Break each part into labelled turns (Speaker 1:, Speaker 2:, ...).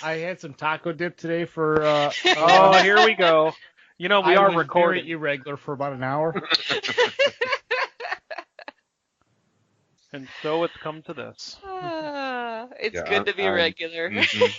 Speaker 1: I had some taco dip today for.
Speaker 2: Oh, here we go. You know, we are recording.
Speaker 1: Very irregular for about an hour.
Speaker 2: And so it's come to this.
Speaker 3: It's good to be regular.
Speaker 4: Mm-hmm.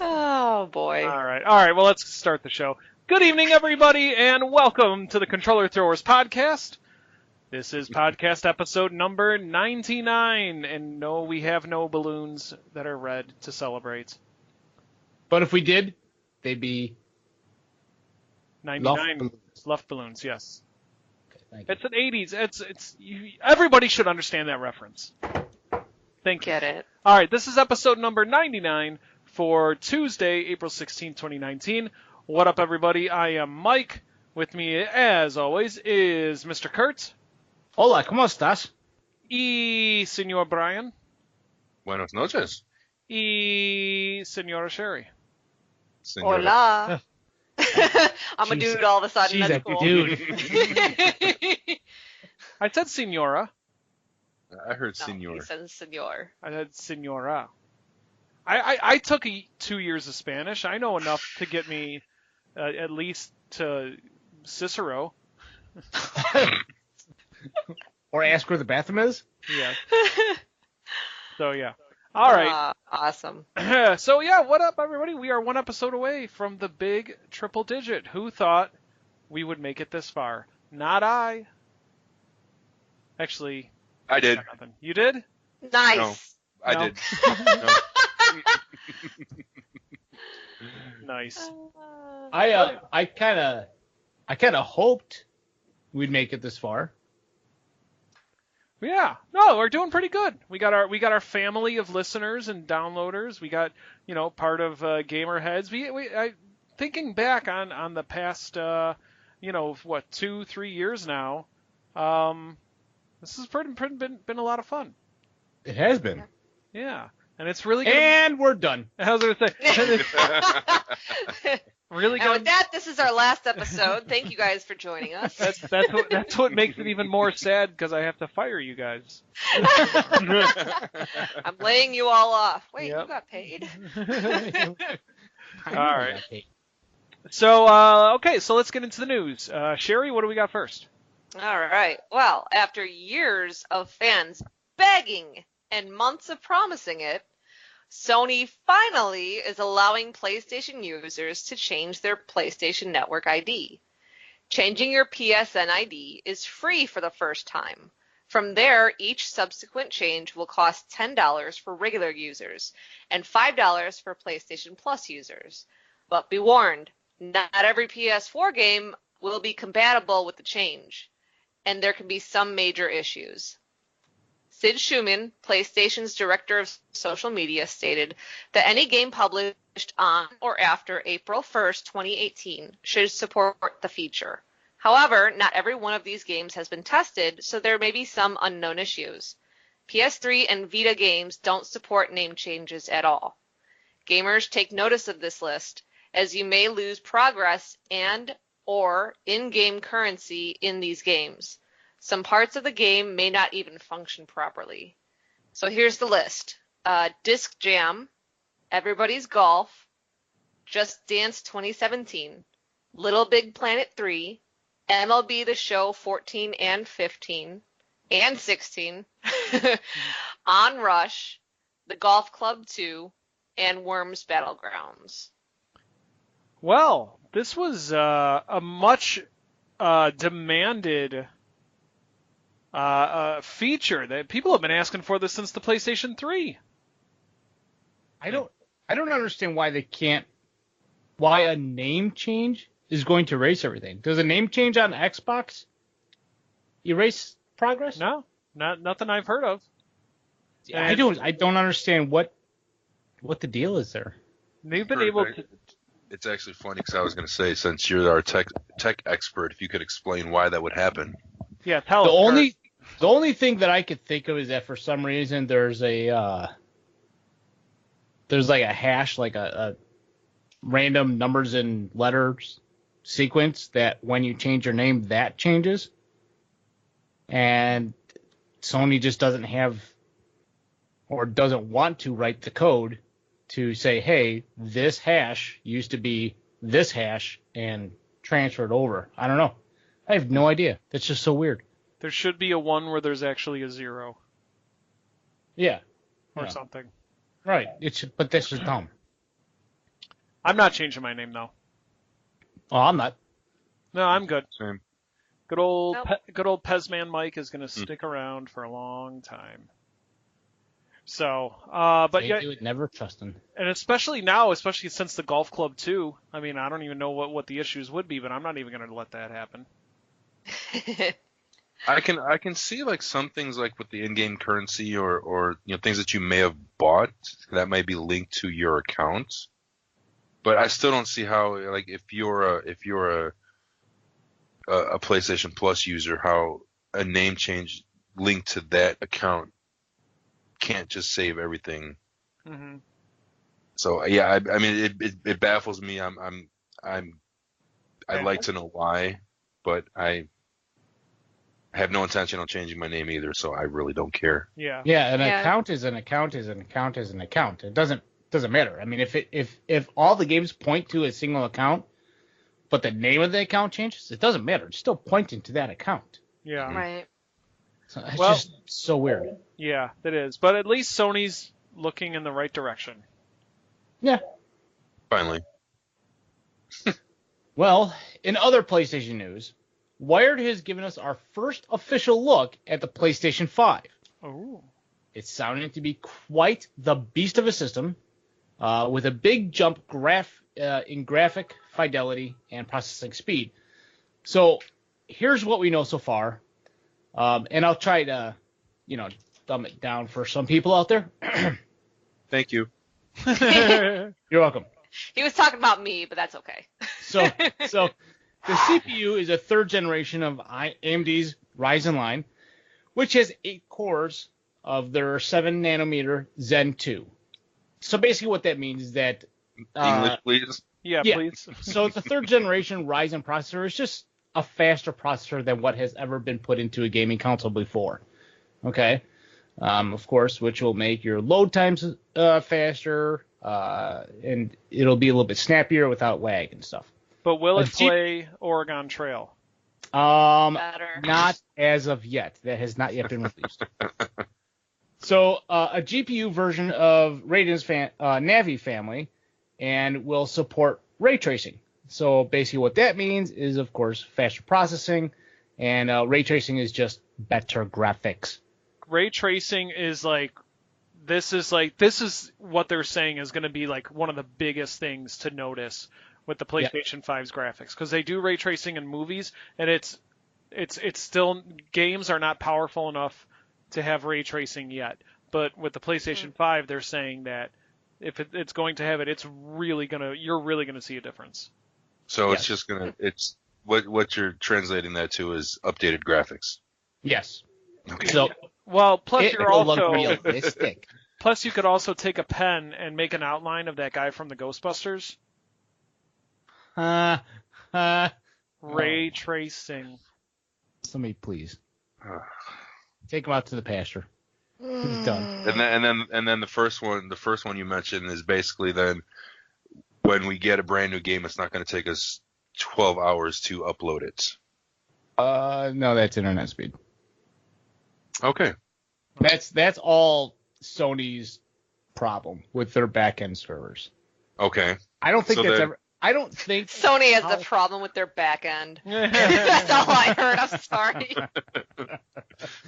Speaker 3: Oh, boy.
Speaker 2: All right. Well, let's start the show. Good evening, everybody, and welcome to the Controller Throwers podcast. This is podcast episode number 99, and no, we have no balloons that are red to celebrate.
Speaker 1: But if we did, they'd be
Speaker 2: 99 Luft balloons, yes.
Speaker 1: Okay, thank you.
Speaker 2: It's an 80s. Everybody should understand that reference. Thank you.
Speaker 3: Get it.
Speaker 2: All right, this is episode number 99 for Tuesday, April 16, 2019. What up, everybody? I am Mike. With me, as always, is Mr. Kurt.
Speaker 1: Hola, ¿cómo estás?
Speaker 2: Y Señor Brian.
Speaker 4: Buenas noches.
Speaker 2: Y Señora Sherry.
Speaker 4: Señora.
Speaker 3: Hola. I'm a dude all of a sudden.
Speaker 1: She's
Speaker 3: That's
Speaker 1: a
Speaker 3: cool.
Speaker 1: dude.
Speaker 2: I said Señora.
Speaker 4: I heard
Speaker 3: No,
Speaker 4: senor.
Speaker 3: he says senor.
Speaker 2: I said Señora. I took 2 years of Spanish. I know enough to get me at least to Cicero.
Speaker 1: Or ask where the bathroom is?
Speaker 2: Yeah. So, yeah. All right.
Speaker 3: Awesome.
Speaker 2: So, yeah, what up, everybody? We are one episode away from the big triple digit. Who thought we would make it this far? Not I. Actually,
Speaker 4: I did.
Speaker 2: nothing. You did?
Speaker 3: Nice.
Speaker 4: No. I
Speaker 2: No.
Speaker 4: did. No.
Speaker 2: Nice.
Speaker 1: I kind of hoped we'd make it this far.
Speaker 2: Yeah. No, we're doing pretty good. We got our family of listeners and downloaders. We got, part of Gamer Heads. Thinking back on the past 2-3 years now, this has been a lot of fun.
Speaker 1: It has been.
Speaker 2: Yeah. And it's really good.
Speaker 1: And we're done.
Speaker 2: I was going to say. Really
Speaker 3: And
Speaker 2: good.
Speaker 3: with that, this is our last episode. Thank you guys for joining us.
Speaker 2: That's what makes it even more sad, because I have to fire you guys.
Speaker 3: I'm laying you all off. Wait,
Speaker 2: Yep.
Speaker 3: you got paid?
Speaker 2: All right. So, okay, so let's get into the news. Sherry, what do we got first?
Speaker 3: All right. Well, after years of fans begging and months of promising it, Sony finally is allowing PlayStation users to change their PlayStation Network ID. Changing your PSN ID is free for the first time. From there, each subsequent change will cost $10 for regular users and $5 for PlayStation Plus users. But be warned, not every PS4 game will be compatible with the change, and there can be some major issues. Sid Schumann, PlayStation's director of social media, stated that any game published on or after April 1st, 2018 should support the feature. However, not every one of these games has been tested, so there may be some unknown issues. PS3 and Vita games don't support name changes at all. Gamers, take notice of this list, as you may lose progress and or in-game currency in these games. Some parts of the game may not even function properly. So here's the list. Disc Jam, Everybody's Golf, Just Dance 2017, Little Big Planet 3, MLB The Show 14 and 15, and 16, Onrush, The Golf Club 2, and Worms Battlegrounds.
Speaker 2: Well, this was a much demanded feature that people have been asking for this since the PlayStation 3.
Speaker 1: I don't understand why a name change is going to erase everything. Does a name change on Xbox erase progress?
Speaker 2: No, nothing I've heard of.
Speaker 1: I don't understand what what the deal is there.
Speaker 2: They've been able to.
Speaker 4: It's actually funny because I was going to say, since you're our tech expert, if you could explain why that would happen.
Speaker 2: Yeah, tell
Speaker 1: The
Speaker 2: us.
Speaker 1: only thing that I could think of is that for some reason there's like a hash, like a random numbers and letters sequence that when you change your name, that changes. And Sony just doesn't have or doesn't want to write the code to say, hey, this hash used to be this hash and transferred over. I don't know. I have no idea. That's just so weird.
Speaker 2: There should be a 1 where there's actually a 0.
Speaker 1: Yeah.
Speaker 2: Or
Speaker 1: Yeah.
Speaker 2: something.
Speaker 1: Right. But that's just dumb.
Speaker 2: I'm not changing my name, though.
Speaker 1: Oh, I'm not.
Speaker 2: No, I'm good.
Speaker 4: Same.
Speaker 2: Good old
Speaker 3: Nope.
Speaker 2: good old Pezman Mike is going to stick around for a long time. So, but
Speaker 1: They
Speaker 2: yeah,
Speaker 1: do it, never trust them.
Speaker 2: and especially now, especially since the golf club too. I mean, I don't even know what the issues would be, but I'm not even going to let that happen.
Speaker 4: I can see like some things like with the in-game currency or things that you may have bought that might be linked to your account, but I still don't see how, like, if you're a PlayStation Plus user, how a name change linked to that account can't just save everything.
Speaker 2: Hmm.
Speaker 4: So yeah, I mean it baffles me. I'd like to know why, but I have no intention on changing my name either, so I really don't care.
Speaker 2: Yeah.
Speaker 1: Yeah, an
Speaker 3: Yeah.
Speaker 1: account is an account is an account is an account. It doesn't matter. I mean, if all the games point to a single account, but the name of the account changes, it doesn't matter. It's still pointing to that account.
Speaker 2: Yeah.
Speaker 3: Right.
Speaker 1: So it's
Speaker 2: Well-
Speaker 1: just so weird.
Speaker 2: Yeah, it is. But at least Sony's looking in the right direction.
Speaker 1: Yeah.
Speaker 4: Finally.
Speaker 1: Well, in other PlayStation news, Wired has given us our first official look at the PlayStation 5.
Speaker 2: Oh.
Speaker 1: It's sounding to be quite the beast of a system, with a big jump in graphic fidelity and processing speed. So here's what we know so far, and I'll try to, dumb it down for some people out there.
Speaker 4: Thank you.
Speaker 1: You're welcome.
Speaker 3: He was talking about me, but that's okay.
Speaker 1: So the CPU is a third generation of AMD's Ryzen line, which has 8 cores of their 7 nanometer Zen 2. So basically what that means is that
Speaker 4: English, please.
Speaker 2: Yeah,
Speaker 1: Yeah.
Speaker 2: please.
Speaker 1: so it's a third generation Ryzen processor. It's just a faster processor than what has ever been put into a gaming console before. Okay. Of course, which will make your load times faster, and it'll be a little bit snappier without lag and stuff.
Speaker 2: But will
Speaker 1: A
Speaker 2: it
Speaker 1: G-
Speaker 2: play Oregon Trail?
Speaker 3: Better.
Speaker 1: Not as of yet. That has not yet been released. So a GPU version of Raiden's Navi family, and will support ray tracing. So basically what that means is, of course, faster processing, and ray tracing is just better graphics.
Speaker 2: Ray tracing is this is what they're saying is going to be like one of the biggest things to notice with the PlayStation 5's graphics, because they do ray tracing in movies, and it's still, games are not powerful enough to have ray tracing yet. But with the PlayStation 5, they're saying that if it's going to have it, you're really gonna see a difference.
Speaker 4: So
Speaker 1: Yes.
Speaker 4: it's just it's what you're translating that to is updated graphics.
Speaker 1: Yes.
Speaker 4: Okay.
Speaker 1: So
Speaker 2: Well, plus
Speaker 1: it
Speaker 2: you're
Speaker 1: will look
Speaker 2: also
Speaker 1: realistic.
Speaker 2: plus you could also take a pen and make an outline of that guy from the Ghostbusters. Ray tracing.
Speaker 1: Somebody please take him out to the pasture. He's done.
Speaker 4: And then the first one you mentioned is basically then when we get a brand new game, it's not going to take us 12 hours to upload it.
Speaker 1: No, that's internet speed.
Speaker 4: Okay.
Speaker 1: That's all Sony's problem with their back-end servers.
Speaker 4: Okay.
Speaker 1: I don't think
Speaker 4: So
Speaker 1: that's
Speaker 4: then-
Speaker 1: ever. I don't think
Speaker 3: Sony has
Speaker 1: How-
Speaker 3: a problem with their back end. That's all I heard. I'm sorry.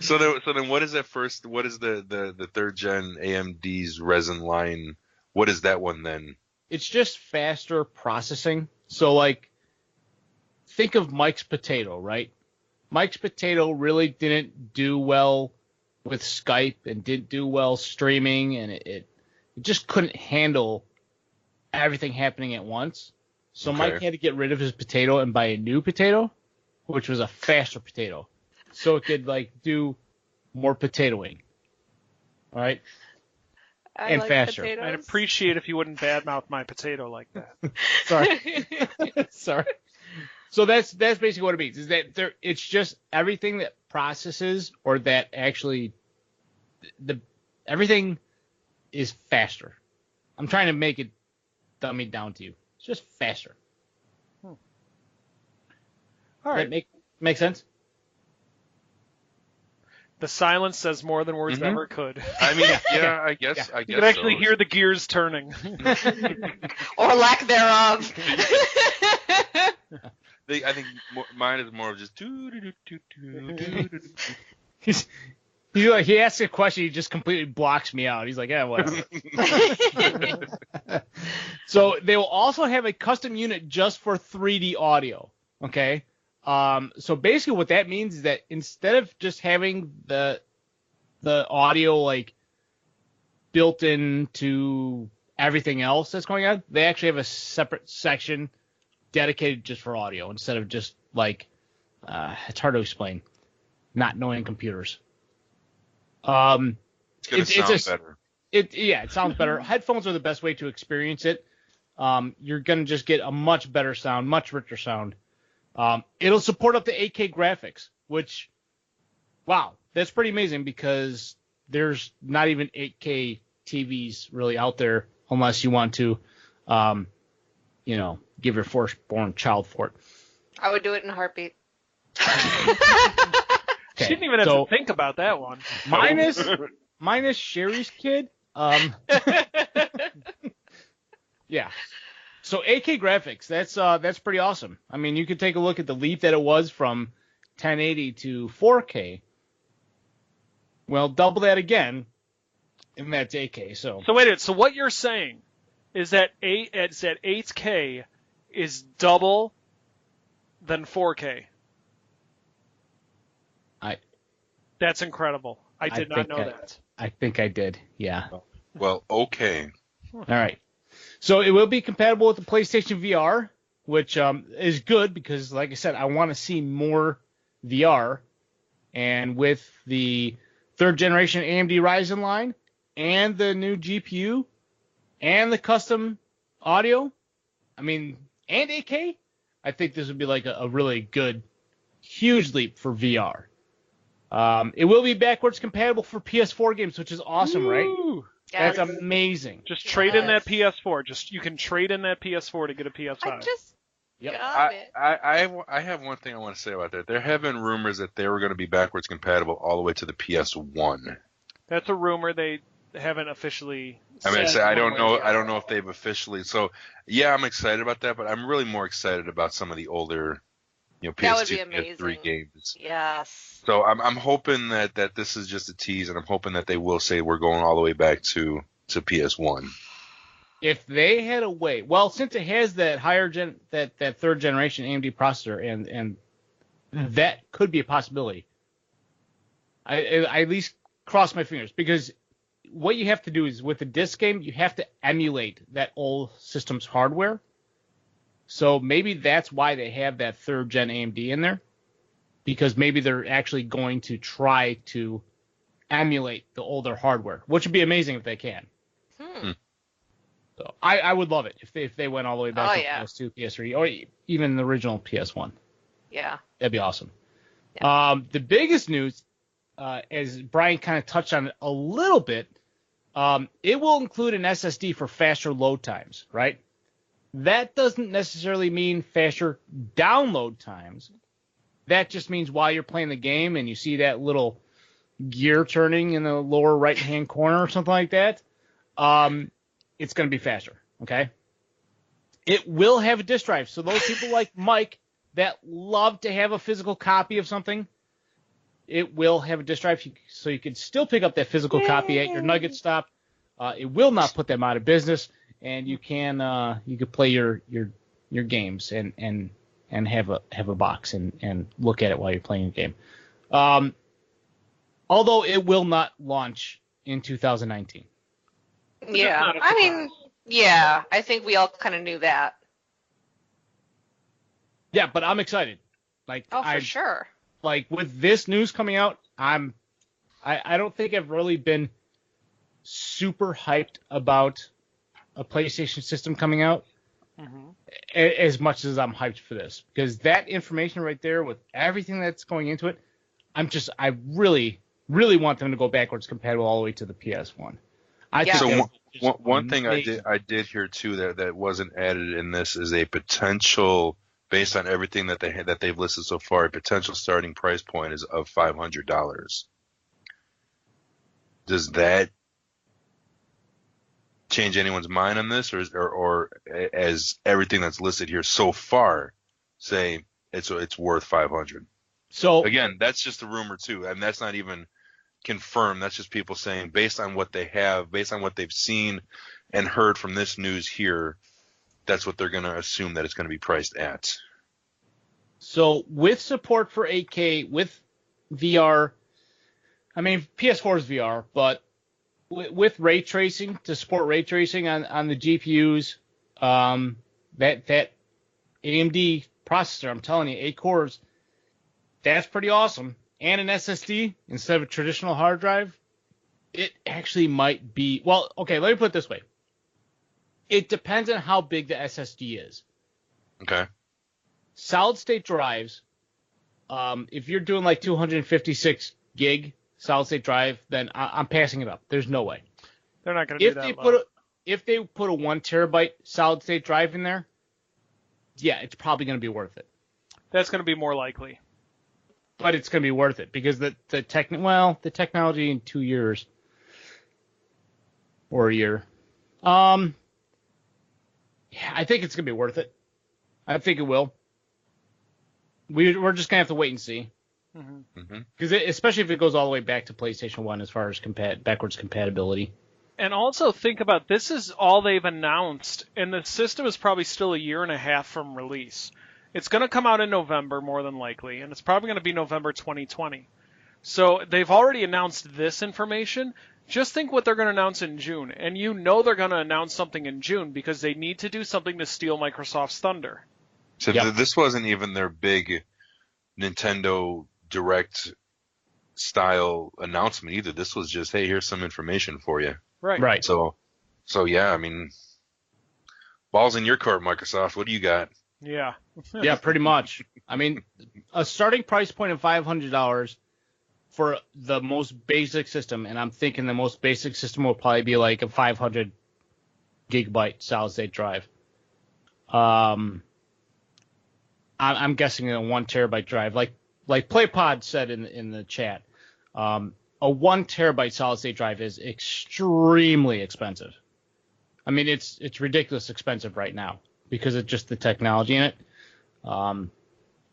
Speaker 4: So then what is that first? What is the third gen AMD's Ryzen line? What is that one then?
Speaker 1: it's just faster processing. So like, think of Mike's Potato, right? Mike's Potato really didn't do well with Skype and didn't do well streaming, and it it just couldn't handle everything happening at once. So Mike had to get rid of his potato and buy a new potato, which was a faster potato, so it could like do more potatoing. All right. And
Speaker 3: like
Speaker 1: faster.
Speaker 3: potatoes.
Speaker 2: I'd appreciate if you wouldn't badmouth my potato like that.
Speaker 1: Sorry. Sorry. So that's basically what it means, is that it's just everything that processes or that actually everything is faster. I'm trying to make it dummy down to you. It's just faster.
Speaker 2: All right.
Speaker 1: That make sense?
Speaker 2: The silence says more than words ever could.
Speaker 4: I mean, I guess.
Speaker 2: You can actually hear the gears turning.
Speaker 3: Or lack thereof.
Speaker 4: I think mine is more of just.
Speaker 1: He asks a question, he just completely blocks me out. He's like, yeah, whatever. So they will also have a custom unit just for 3D audio. Okay. So basically what that means is that instead of just having the audio like built into everything else that's going on, they actually have a separate section dedicated just for audio instead of just like it's hard to explain, not knowing computers.
Speaker 4: It's gonna sound better.
Speaker 1: It sounds better. Headphones are the best way to experience it. You're gonna just get a much better sound, much richer sound. It'll support up to 8K graphics, which, wow, that's pretty amazing because there's not even 8K TVs really out there unless you want to, give your firstborn child for it.
Speaker 3: I would do it in a heartbeat.
Speaker 2: She didn't even have to think about that one.
Speaker 1: Minus Sherry's kid. Yeah. So 8K graphics, that's pretty awesome. I mean, you could take a look at the leap that it was from 1080 to 4K. Well, double that again, and that's 8K. So
Speaker 2: wait a minute. So what you're saying is that 8K is double than 4K. That's incredible. I did not know that.
Speaker 1: I think I did. Yeah.
Speaker 4: Well, okay.
Speaker 1: All right. So it will be compatible with the PlayStation VR, which is good because, like I said, I want to see more VR. And with the third generation AMD Ryzen line and the new GPU and the custom audio, and 8K, I think this would be like a really good, huge leap for VR. It will be backwards compatible for PS4 games, which is awesome, right?
Speaker 3: Yes.
Speaker 1: That's amazing.
Speaker 2: Just trade in that PS4. You can trade in that PS4 to get a PS5.
Speaker 3: I just
Speaker 1: Yep.
Speaker 3: got it.
Speaker 4: I have one thing I want to say about that. There have been rumors that they were going to be backwards compatible all the way to the PS1.
Speaker 2: That's a rumor. They haven't officially.
Speaker 4: I don't know if they've officially. So yeah, I'm excited about that, but I'm really more excited about some of the older, PS2, PS3 games.
Speaker 3: Yes.
Speaker 4: So I'm hoping that this is just a tease, and I'm hoping that they will say we're going all the way back to PS1.
Speaker 1: If they had a way, well, since it has that that third generation AMD processor, and that could be a possibility. I at least cross my fingers, because what you have to do is with the disc game, you have to emulate that old system's hardware. So maybe that's why they have that third gen AMD in there, because maybe they're actually going to try to emulate the older hardware, which would be amazing if they can. So I would love it if they went all the way back to PS2, PS3, or even the original PS1.
Speaker 3: Yeah.
Speaker 1: That'd be awesome.
Speaker 3: Yeah.
Speaker 1: The biggest news, as Brian kind of touched on it a little bit, it will include an SSD for faster load times, right? That doesn't necessarily mean faster download times. That just means while you're playing the game and you see that little gear turning in the lower right-hand corner or something like that, it's going to be faster, okay? It will have a disk drive. So those people like Mike that love to have a physical copy of something, it will have a disk drive, so you can still pick up that physical copy at your Nugget stop. It will not put them out of business, and you can play your games and have a box and look at it while you're playing the game. Although it will not launch in 2019.
Speaker 3: Yeah.
Speaker 2: not a
Speaker 3: I mean, yeah, I think we all kind of knew that.
Speaker 1: Yeah, but I'm excited. Like
Speaker 3: Oh, for sure.
Speaker 1: like with this news coming out, I don't think I've really been super hyped about a PlayStation system coming out as much as I'm hyped for this, because that information right there with everything that's going into it, I really want them to go backwards compatible all the way to the PS1.
Speaker 3: Yeah.
Speaker 4: So one thing
Speaker 1: amazing.
Speaker 4: I did hear too that wasn't added in this is a potential, based on everything that they've listed so far, a potential starting price point is of $500. Does that change anyone's mind on this, or as everything that's listed here so far say it's worth 500?
Speaker 1: So
Speaker 4: Again, that's just a rumor too, and that's not even confirmed. That's just people saying based on what they have, based on what they've seen and heard from this news here, that's what they're going to assume that it's going to be priced at.
Speaker 1: So with support for 8K, with VR, I mean, PS4 is VR, but with ray tracing, to support ray tracing on the GPUs, that AMD processor, I'm telling you, 8 cores, that's pretty awesome. And an SSD instead of a traditional hard drive, it actually might be, well, okay, let me put it this way. It depends on how big the SSD is.
Speaker 4: Okay.
Speaker 1: Solid state drives, if you're doing like 256 gig solid state drive, then I'm passing it up. There's no way.
Speaker 2: They're not going to do that.
Speaker 1: If they put a 1 terabyte solid state drive in there, yeah, it's probably going to be worth it.
Speaker 2: That's going to be more likely.
Speaker 1: But it's going to be worth it because the technology in 2 years or a year, yeah, I think it's going to be worth it. I think it will. We're just going to have to wait and see. Because especially if it goes all the way back to PlayStation 1 as far as backwards compatibility.
Speaker 2: And also think about, this is all they've announced, and the system is probably still a year and a half from release. It's going to come out in November, more than likely, and it's probably going to be November 2020. So they've already announced this information. Just think what they're going to announce in June. And you know they're going to announce something in June because they need to do something to steal Microsoft's thunder.
Speaker 4: So this wasn't even their big Nintendo Direct style announcement either. This was just, hey, here's some information for you.
Speaker 2: Right.
Speaker 4: So yeah, I mean, balls in your court, Microsoft. What do you got?
Speaker 2: Yeah.
Speaker 1: Yeah, pretty much. I mean, a starting price point of $500 for the most basic system, and I'm thinking the most basic system will probably be like a 500 gigabyte solid state drive. I'm guessing a 1 terabyte drive, like PlayPod said in the chat. A 1 terabyte solid state drive is extremely expensive. I mean, it's ridiculous expensive right now because of just the technology in it.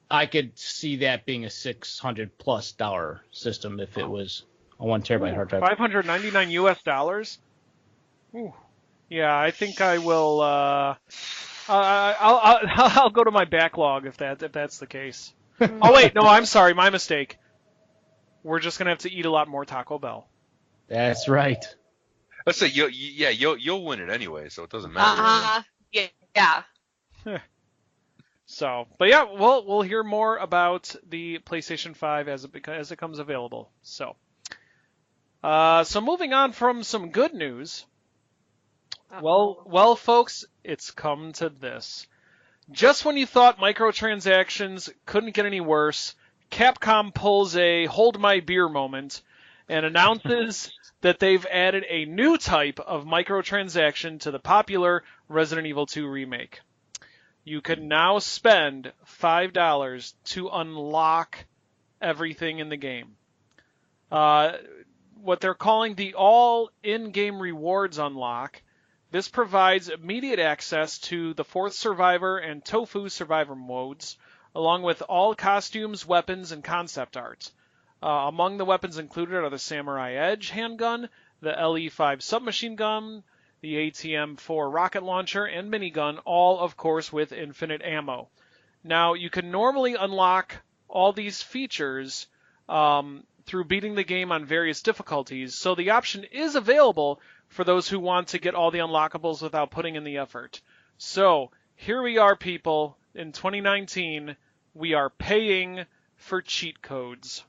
Speaker 1: I could see that being a $600+ system if it was a 1 terabyte hard drive.
Speaker 2: $599. Ooh. Yeah, I think I will. I'll go to my backlog if that's the case. Oh wait, no, I'm sorry, my mistake. We're just gonna have to eat a lot more Taco Bell.
Speaker 1: That's right.
Speaker 4: Let's say you'll win it anyway, so it doesn't matter.
Speaker 3: Yeah.
Speaker 2: So, but yeah, we'll hear more about the PlayStation 5 as it comes available. So moving on from some good news. Well, folks, it's come to this. Just when you thought microtransactions couldn't get any worse, Capcom pulls a hold my beer moment and announces that they've added a new type of microtransaction to the popular Resident Evil 2 remake. You can now spend $5 to unlock everything in the game. What they're calling the all in-game rewards unlock. This provides immediate access to the 4th Survivor and Tofu Survivor modes, along with all costumes, weapons, and concept art. Among the weapons included are the Samurai Edge handgun, the LE5 submachine gun, the ATM-4 rocket launcher, and minigun, all, of course, with infinite ammo. Now, you can normally unlock all these features through beating the game on various difficulties, so the option is available for those who want to get all the unlockables without putting in the effort. So here we are, people. In 2019, we are paying for cheat codes.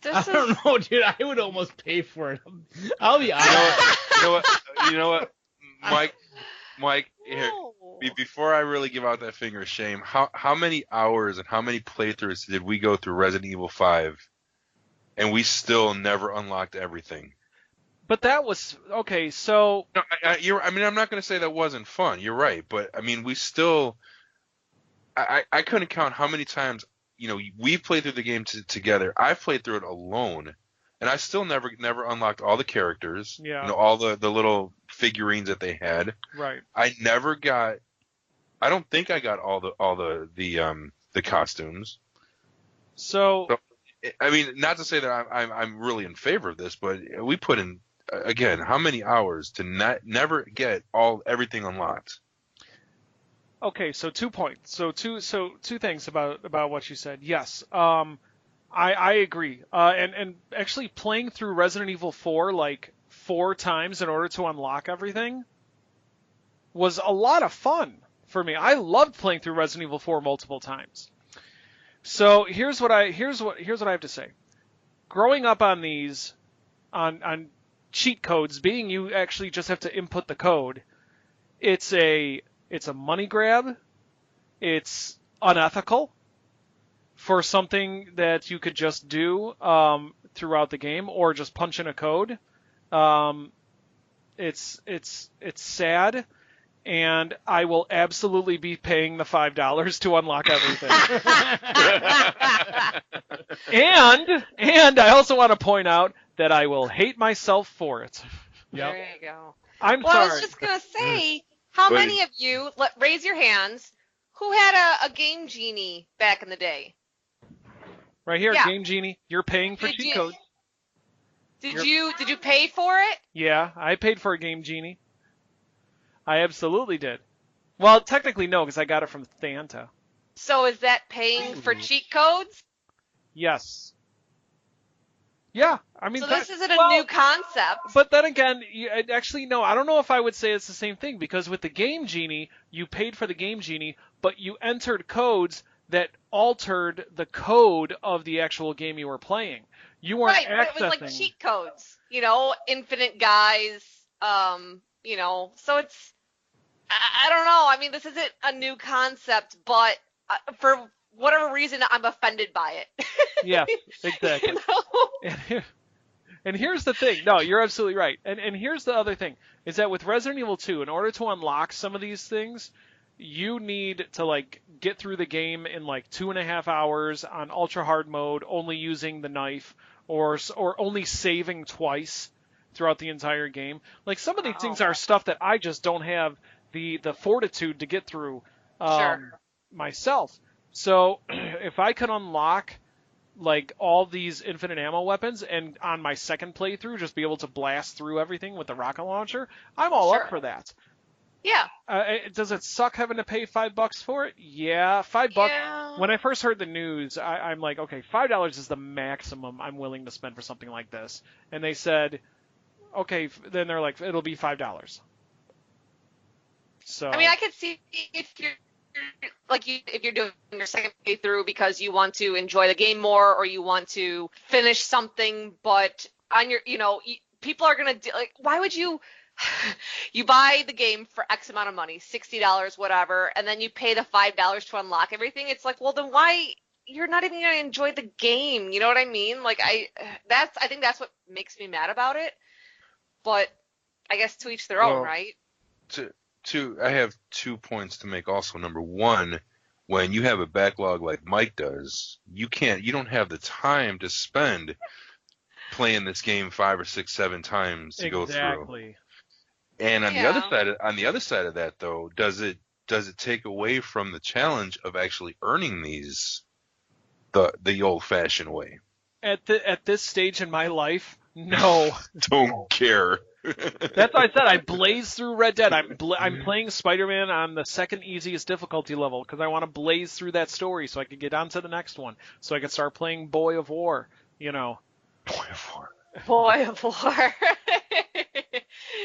Speaker 1: I don't know, dude. I would almost pay for it. I'll be honest.
Speaker 4: You know what, Mike. Here, before I really give out that finger of shame, how many hours and how many playthroughs did we go through Resident Evil 5, and we still never unlocked everything?
Speaker 2: But that was okay. So
Speaker 4: no, I'm not going to say that wasn't fun. You're right, but I mean, we still. I couldn't count how many times we played through the game together. I've played through it alone, and I still never unlocked all the characters.
Speaker 2: Yeah.
Speaker 4: All the little figurines that they had.
Speaker 2: Right.
Speaker 4: I never got. I don't think I got all the costumes.
Speaker 2: So
Speaker 4: I mean, not to say that I'm really in favor of this, but we put in again how many hours to never get everything unlocked.
Speaker 2: Okay, so 2 points. So two things about what you said. Yes, I agree. And actually playing through Resident Evil 4 like 4 times in order to unlock everything was a lot of fun for me. I loved playing through Resident Evil 4 multiple times. So here's what I have to say. Growing up on these on cheat codes, being you actually just have to input the code, it's a money grab. It's unethical for something that you could just do throughout the game or just punch in a code. It's sad, and I will absolutely be paying the $5 to unlock everything. and I also want to point out that I will hate myself for it.
Speaker 1: Yep.
Speaker 3: There you go.
Speaker 2: I'm
Speaker 3: Well,
Speaker 2: sorry.
Speaker 3: I was just gonna say, how many of you raise your hands who had a Game Genie back in the day?
Speaker 2: Right here,
Speaker 3: Yeah.
Speaker 2: Game Genie. You're paying for cheat codes.
Speaker 3: Did you pay for it?
Speaker 2: Yeah, I paid for a Game Genie. I absolutely did. Well, technically no, because I got it from Thanta.
Speaker 3: So is that paying for cheat codes?
Speaker 2: Yes. Yeah, I mean.
Speaker 3: So this isn't a new concept.
Speaker 2: But then again, actually no, I don't know if I would say it's the same thing, because with the Game Genie, you paid for the Game Genie, but you entered codes that altered the code of the actual game you were playing. You weren't accessing.
Speaker 3: Right, but it was like cheat codes, infinite guys, so it's, I don't know. I mean, this isn't a new concept, but for whatever reason, I'm offended by it.
Speaker 2: Yeah, exactly. And here's the thing. No, you're absolutely right. And here's the other thing, is that with Resident Evil 2, in order to unlock some of these things, you need to get through the game in 2.5 hours on ultra hard mode, only using the knife, or only saving twice throughout the entire game. Some of these things are stuff that I just don't have the fortitude to get through myself. So if I could unlock all these infinite ammo weapons, and on my second playthrough just be able to blast through everything with the rocket launcher, I'm all up for that.
Speaker 3: Yeah.
Speaker 2: Does it suck having to pay $5 for it? Yeah, $5.
Speaker 3: Yeah.
Speaker 2: When I first heard the news, I'm like, okay, $5 is the maximum I'm willing to spend for something like this. And they said, okay, then they're like, it'll be $5. So.
Speaker 3: I mean, I could see if you're doing your second playthrough because you want to enjoy the game more, or you want to finish something, but on your, people are gonna do, why would you? You buy the game for X amount of money, $60, whatever, and then you pay the $5 to unlock everything. It's like, well, then why? You're not even gonna enjoy the game. You know what I mean? I think that's what makes me mad about it. But I guess to each their own, right?
Speaker 4: I have 2 points to make also. Number one, when you have a backlog like Mike does, you don't have the time to spend playing this game 5 or 6, 7 times to go through.
Speaker 2: Exactly.
Speaker 4: And on the other side of that, though, does it take away from the challenge of actually earning these the old-fashioned way?
Speaker 2: At this stage in my life, no.
Speaker 4: Don't care.
Speaker 2: That's why I said I blaze through Red Dead. I'm playing Spider-Man on the second easiest difficulty level because I want to blaze through that story so I can get on to the next one, so I can start playing Boy of War.
Speaker 4: Boy of War.
Speaker 3: Boy, of War.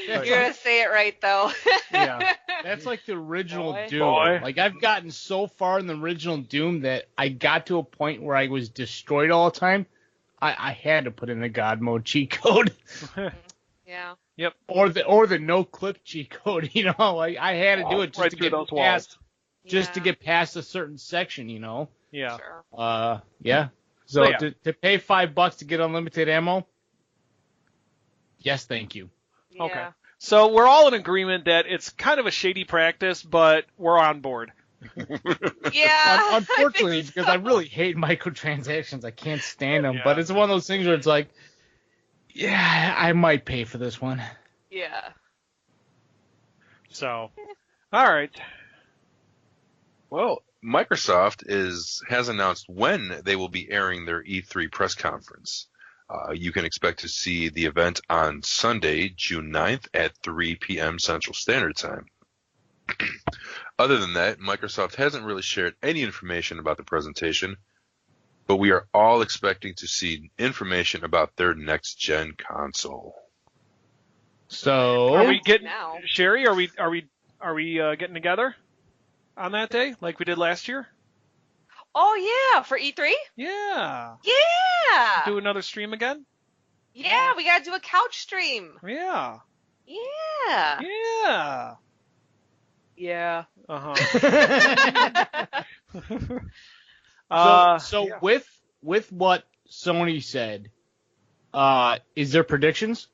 Speaker 3: You're gonna say it right though.
Speaker 2: Yeah.
Speaker 1: That's like the original
Speaker 3: Boy.
Speaker 1: Doom.
Speaker 2: Boy.
Speaker 1: Like I've gotten so far in the original Doom that I got to a point where I was destroyed all the time. I had to put in the God mode cheat code.
Speaker 3: Yeah.
Speaker 1: Or the no clip cheat code, like I had to do it just
Speaker 2: Right
Speaker 1: to
Speaker 2: through
Speaker 1: get
Speaker 2: those
Speaker 1: past
Speaker 2: walls.
Speaker 1: just to get past a certain section,
Speaker 2: Yeah.
Speaker 3: Sure.
Speaker 1: Yeah. So
Speaker 2: Yeah.
Speaker 1: To pay $5 to get unlimited ammo, yes, thank you.
Speaker 3: Yeah.
Speaker 2: Okay. So we're all in agreement that it's kind of a shady practice, but we're on board.
Speaker 3: Yeah.
Speaker 1: Unfortunately, because I really hate microtransactions, I can't stand them.
Speaker 2: Yeah.
Speaker 1: But it's one of those things where it's like, yeah, I might pay for this one.
Speaker 3: Yeah.
Speaker 2: So, all right.
Speaker 4: Well, Microsoft has announced when they will be airing their E3 press conference. You can expect to see the event on Sunday, June 9th at 3 p.m. Central Standard Time. Other than that, Microsoft hasn't really shared any information about the presentation, but we are all expecting to see information about their next-gen console.
Speaker 1: So
Speaker 2: Are we getting
Speaker 3: Now.
Speaker 2: Sherry? Are we getting together on that day like we did last year?
Speaker 3: Oh yeah, for E3?
Speaker 2: Yeah.
Speaker 3: Yeah.
Speaker 2: Do another stream again?
Speaker 3: Yeah, we gotta do a couch stream.
Speaker 2: Yeah.
Speaker 3: Yeah.
Speaker 2: Yeah.
Speaker 3: Yeah.
Speaker 2: Uh-huh.
Speaker 1: so
Speaker 2: Yeah.
Speaker 1: with what Sony said, is there predictions?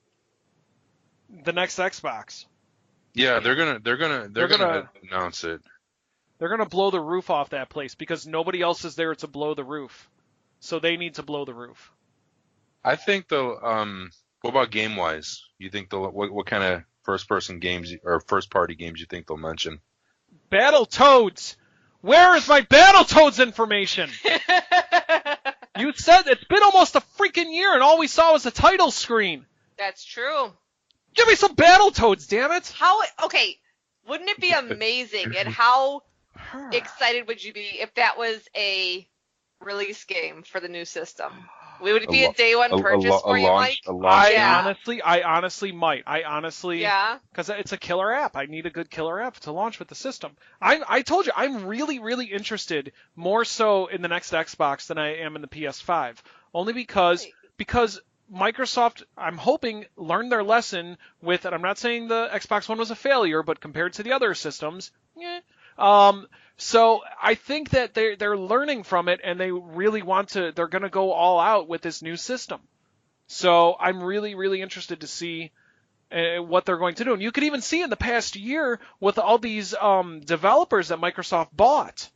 Speaker 2: The next Xbox.
Speaker 4: Yeah, they're gonna announce it.
Speaker 2: They're gonna blow the roof off that place because nobody else is there to blow the roof. So they need to blow the roof.
Speaker 4: I think they'll. What about game wise? You think they'll what kind of first party games you think they'll mention?
Speaker 2: Battletoads! Where is my Battletoads information? You said it's been almost a freaking year and all we saw was the title screen.
Speaker 3: That's true.
Speaker 2: Give me some Battletoads, damn it!
Speaker 3: Okay, wouldn't it be amazing and how excited would you be if that was a release game for the new system? Would it be a day one purchase for you, Mike?
Speaker 2: I honestly might.
Speaker 3: Yeah.
Speaker 2: Because it's a killer app. I need a good killer app to launch with the system. I told you, I'm really, really interested more so in the next Xbox than I am in the PS5. Only because Microsoft, I'm hoping, learned their lesson with, and I'm not saying the Xbox One was a failure, but compared to the other systems, so I think that they're learning from it, and they really they're going to go all out with this new system. So I'm really, really interested to see what they're going to do. And you could even see in the past year with all these developers that Microsoft bought.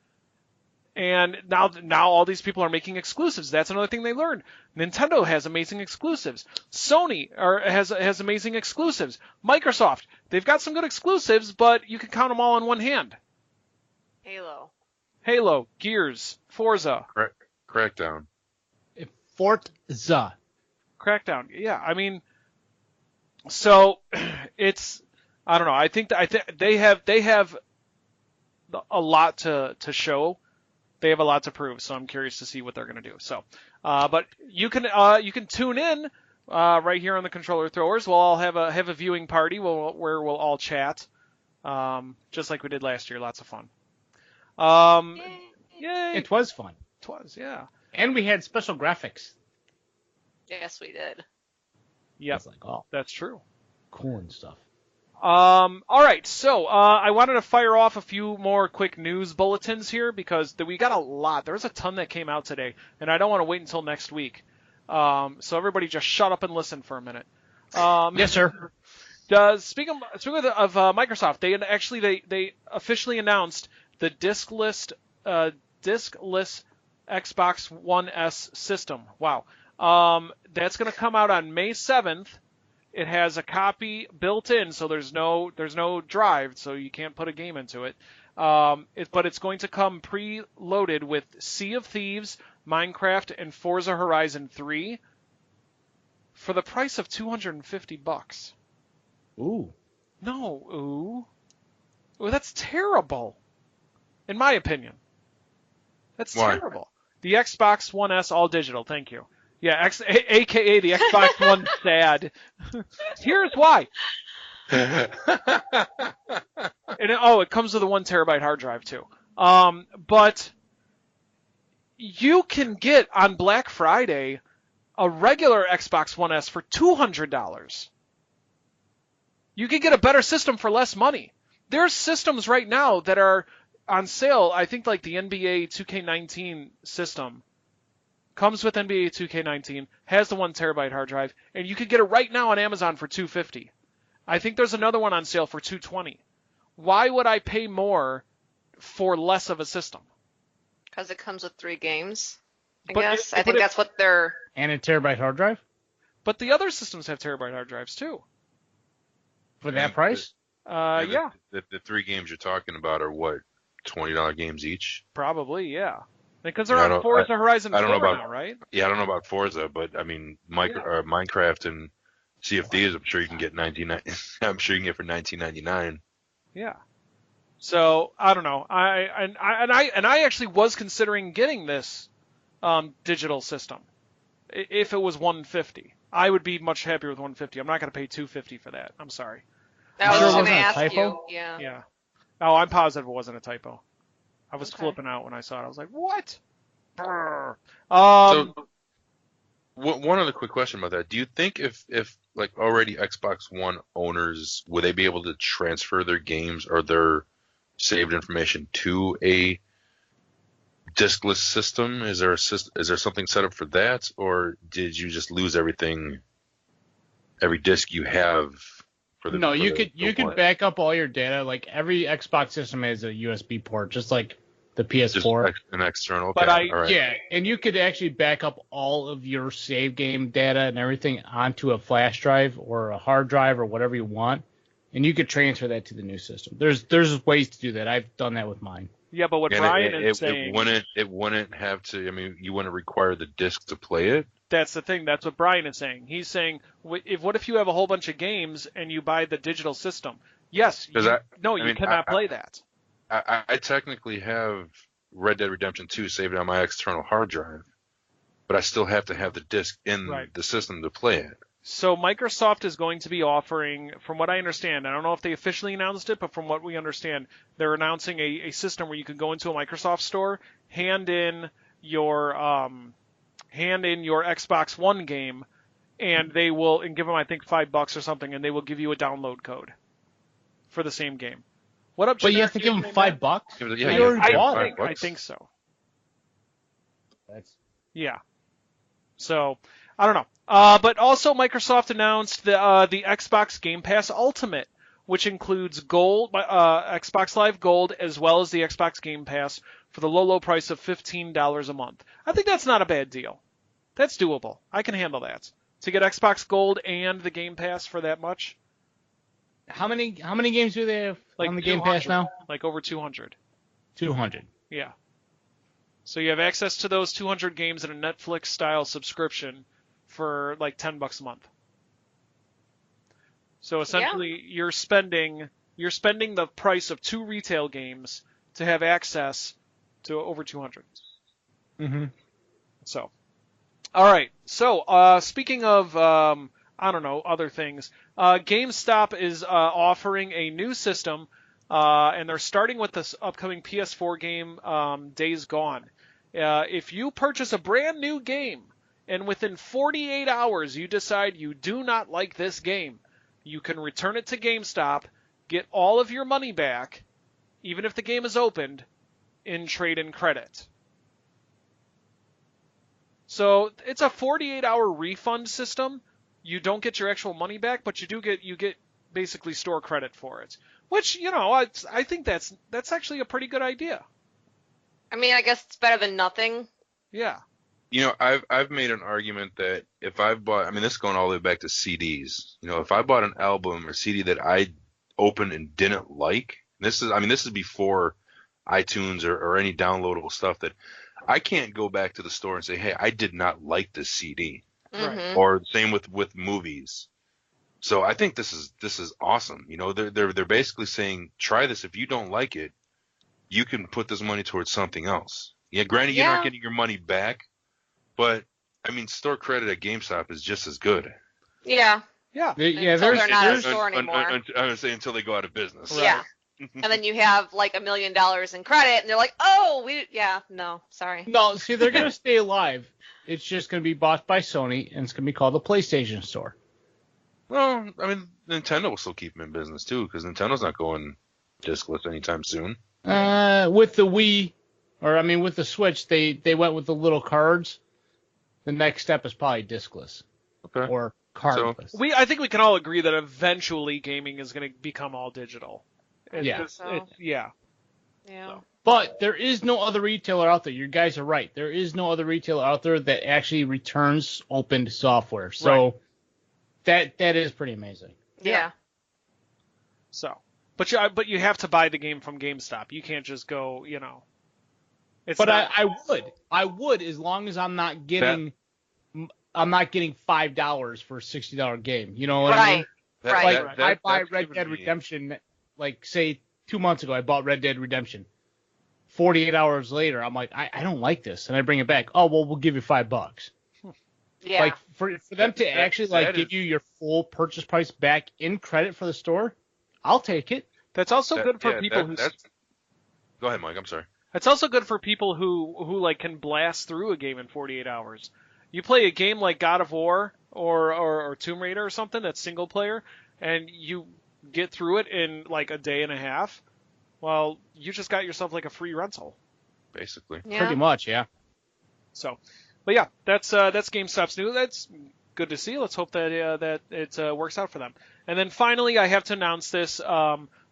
Speaker 2: And now all these people are making exclusives. That's another thing they learned. Nintendo has amazing exclusives. Sony has amazing exclusives. Microsoft, they've got some good exclusives, but you can count them all on one hand. Halo, Gears, Forza.
Speaker 4: Crackdown.
Speaker 1: Forza.
Speaker 2: Crackdown. Yeah, I mean, so it's, I don't know. I think they have a lot to show. They have a lot to prove. So I'm curious to see what they're going to do. So, but you can tune in right here on the Controller Throwers. We'll all have a viewing party where we'll all chat, just like we did last year. Lots of fun. Yay!
Speaker 1: It was fun.
Speaker 2: It was, yeah.
Speaker 1: And we had special graphics.
Speaker 3: Yes, we did.
Speaker 2: Yep.
Speaker 1: It's like, oh,
Speaker 2: That's true.
Speaker 1: cool and stuff.
Speaker 2: All right, so I wanted to fire off a few more quick news bulletins here because we got a lot. There's a ton that came out today, and I don't want to wait until next week. So everybody just shut up and listen for a minute.
Speaker 1: Yes, sir.
Speaker 2: Speaking of Microsoft, they officially announced the diskless Xbox One S system. Wow. That's going to come out on May 7th. It has a copy built in, so there's no drive, so you can't put a game into it. But it's going to come preloaded with Sea of Thieves, Minecraft, and Forza Horizon 3 for the price of $250.
Speaker 1: Ooh.
Speaker 2: No, ooh. Ooh, that's terrible. In my opinion. That's
Speaker 4: Why?
Speaker 2: terrible. The Xbox One S all digital, thank you. Yeah, aka the Xbox One sad. Here's why. And it comes with a 1 terabyte hard drive too. But you can get on Black Friday a regular Xbox One S for $200. You could get a better system for less money. There's systems right now that are on sale. I think like the NBA 2K19 system comes with NBA 2K19, has the 1 terabyte hard drive, and you could get it right now on Amazon for $250. I think there's another one on sale for $220. Why would I pay more for less of a system?
Speaker 3: Because it comes with 3 games, I
Speaker 2: But
Speaker 3: guess.
Speaker 2: it-
Speaker 3: I think
Speaker 2: but it-
Speaker 3: that's what they're...
Speaker 1: And a terabyte hard drive
Speaker 2: But the other systems have terabyte hard drives too.
Speaker 1: for that price?
Speaker 4: And
Speaker 2: Yeah,
Speaker 4: The 3 games you're talking about are what, $20 games each?
Speaker 2: probably, yeah. Because they're
Speaker 4: Yeah, I
Speaker 2: on
Speaker 4: don't-
Speaker 2: Forza Horizon
Speaker 4: I don't know
Speaker 2: 4
Speaker 4: about-
Speaker 2: now, right?
Speaker 4: Yeah, I don't know about Forza, but I mean, Minecraft and Sea of Thieves, I'm sure you can get I'm sure you can get for $19.99.
Speaker 2: Yeah. So I don't know. I actually was considering getting this digital system. If it was $150, I would be much happier with $150. I'm not going to pay $250 for that. I'm sorry.
Speaker 3: I was
Speaker 1: sure
Speaker 3: just
Speaker 1: it
Speaker 3: going to
Speaker 1: wasn't a
Speaker 3: ask
Speaker 1: typo?
Speaker 3: you. Yeah.
Speaker 2: Yeah. Oh, I'm positive it wasn't a typo. I was
Speaker 3: Okay.
Speaker 2: flipping out when I saw it. I was like, what? Brr.
Speaker 4: So, one other quick question about that. Do you think if like already Xbox One owners, would they be able to transfer their games or their saved information to a diskless system? Is there something set up for that, or did you just lose everything, every disk you have?
Speaker 1: No, you could back up all your data. Like every Xbox system has a USB port, just like the PS4.
Speaker 4: An external.
Speaker 2: But
Speaker 4: okay, all right.
Speaker 1: Yeah, and you could actually back up all of your save game data and everything onto a flash drive or a hard drive or whatever you want, and you could transfer that to the new system. There's ways to do that. I've done that with mine.
Speaker 2: yeah, but what
Speaker 4: And
Speaker 2: Brian is saying,
Speaker 4: it wouldn't have to. I mean, you wouldn't require the disc to play it.
Speaker 2: that's the thing. That's what Brian is saying. He's saying, what if you have a whole bunch of games and you buy the digital system? Yes. You cannot play that.
Speaker 4: I technically have Red Dead Redemption 2 saved on my external hard drive, but I still have to have the disc in the system to play it.
Speaker 2: So Microsoft is going to be offering, from what I understand, I don't know if they officially announced it, but from what we understand, they're announcing a system where you can go into a Microsoft store, hand in your Xbox One game, and they will, and give them, I think, $5 or something, and they will give you a download code for the same game. What up,
Speaker 1: But you have to give them $5.
Speaker 4: Yeah,
Speaker 1: You already bought it.
Speaker 2: I think so.
Speaker 1: That's
Speaker 2: Yeah. So, I don't know. But also Microsoft announced the Xbox Game Pass Ultimate, which includes Gold, Xbox Live Gold, as well as the Xbox Game Pass for the low price of $15 a month. I think that's not a bad deal. That's doable. I can handle that. To get Xbox Gold and the Game Pass for that much.
Speaker 1: how many games do they have on the Game Pass now?
Speaker 2: Like over 200.
Speaker 1: 200.
Speaker 2: Yeah. So you have access to those 200 games in a Netflix-style subscription for like $10 a month. So essentially, you're spending the price of 2 retail games to have access to over 200.
Speaker 1: Mm-hmm.
Speaker 2: So, all right. So speaking of other things, GameStop is offering a new system. And they're starting with this upcoming PS4 game, Days Gone. If you purchase a brand new game and within 48 hours you decide you do not like this game, you can return it to GameStop, get all of your money back, even if the game is opened, in trade-in credit. So it's a 48-hour refund system. You don't get your actual money back, but you get basically store credit for it. Which, I think that's actually a pretty good idea.
Speaker 3: I mean, I guess it's better than nothing.
Speaker 2: Yeah.
Speaker 4: I've made an argument that if I've bought, I mean, this is going all the way back to CDs. If I bought an album or CD that I opened and didn't like, this is before iTunes or any downloadable stuff, that I can't go back to the store and say, hey, I did not like this CD.
Speaker 3: Mm-hmm.
Speaker 4: Or same with movies. So I think this is awesome. They're basically saying, try this. If you don't like it, you can put this money towards something else. Yeah, granted, you're not getting your money back, but I mean, store credit at GameStop is just as good.
Speaker 3: Yeah.
Speaker 2: Yeah.
Speaker 1: Yeah,
Speaker 3: Until they're not a
Speaker 1: there's
Speaker 3: store anymore.
Speaker 4: I would say until they go out of business.
Speaker 3: Yeah. And then you have like $1 million in credit, and they're like, "Oh, no, sorry."
Speaker 1: No, see, they're gonna stay alive. It's just gonna be bought by Sony, and it's gonna be called the PlayStation Store.
Speaker 4: Well, I mean, Nintendo will still keep them in business too, because Nintendo's not going discless anytime soon.
Speaker 1: With the Wii, with the Switch, they went with the little cards. The next step is probably discless or cardless.
Speaker 2: I think we can all agree that eventually gaming is going to become all digital.
Speaker 1: Yeah.
Speaker 3: Yeah.
Speaker 2: So.
Speaker 1: But there is no other retailer out there. You guys are right. There is no other retailer out there that actually returns opened software. So that is pretty amazing.
Speaker 3: Yeah.
Speaker 2: So, but you have to buy the game from GameStop. You can't just go,
Speaker 1: I would as long as I'm not getting $5 for a $60 game. You know what I mean? I buy Red Dead Redemption. Like, say, 2 months ago, I bought Red Dead Redemption. 48 hours later, I'm like, I don't like this, and I bring it back. Oh, well, we'll give you $5.
Speaker 3: Yeah.
Speaker 1: Like, for them to actually give you your full purchase price back in credit for the store, I'll take it.
Speaker 2: That's also good for people who.
Speaker 4: Go ahead, Mike. I'm sorry.
Speaker 2: It's also good for people who can blast through a game in 48 hours. You play a game like God of War or Tomb Raider or something that's single player, and you get through it in like a day and a half. Well, you just got yourself like a free rental,
Speaker 4: basically.
Speaker 3: Yeah.
Speaker 1: Pretty much, yeah.
Speaker 2: So, but yeah, that's GameStop's news. That's good to see. Let's hope that it works out for them. And then finally, I have to announce this.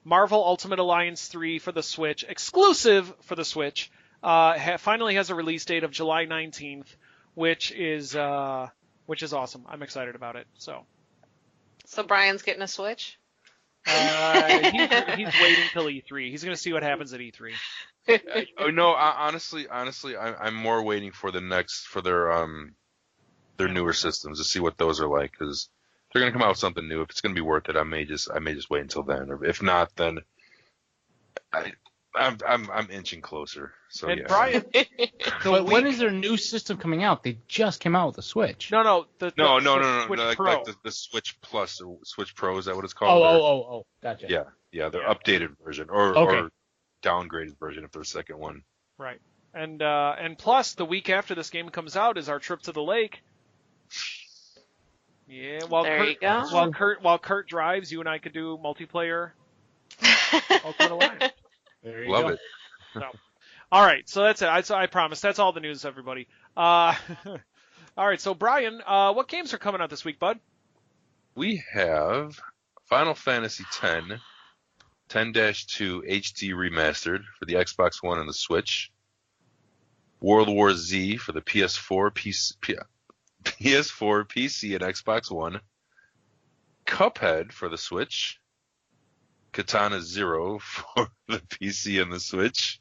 Speaker 2: Marvel Ultimate Alliance 3 for the Switch, exclusive for the Switch, finally has a release date of July 19th, which is awesome. I'm excited about it. So
Speaker 3: Brian's getting a Switch?
Speaker 2: He's waiting till E3. He's going to see what happens at E3.
Speaker 4: No, honestly, I'm more waiting for their newer systems to see what those are like, because they're going to come out with something new. If it's going to be worth it, I may just wait until then. Or if not, then I'm inching closer. So
Speaker 2: and
Speaker 4: yeah.
Speaker 2: Brian,
Speaker 1: But when is their new system coming out? They just came out with the Switch.
Speaker 2: No.
Speaker 4: No.
Speaker 2: Switch Pro.
Speaker 4: Like the Switch Plus or Switch Pro, is that what it's called?
Speaker 1: Oh, gotcha.
Speaker 4: Yeah, their updated version or downgraded version if there's a second one.
Speaker 2: Right. And plus, the week after this game comes out is our trip to the lake. Yeah, while Kurt drives, you and I could do multiplayer Ultimate Alliance.
Speaker 1: There you
Speaker 4: Love
Speaker 1: go.
Speaker 4: it.
Speaker 2: So, all right, so that's it. I promise. That's all the news, everybody. All right, so Brian, what games are coming out this week, bud?
Speaker 4: We have Final Fantasy X, 10-2 HD Remastered for the Xbox One and the Switch. World War Z for the PS4, PC, and Xbox One. Cuphead for the Switch. Katana Zero for the PC and the Switch.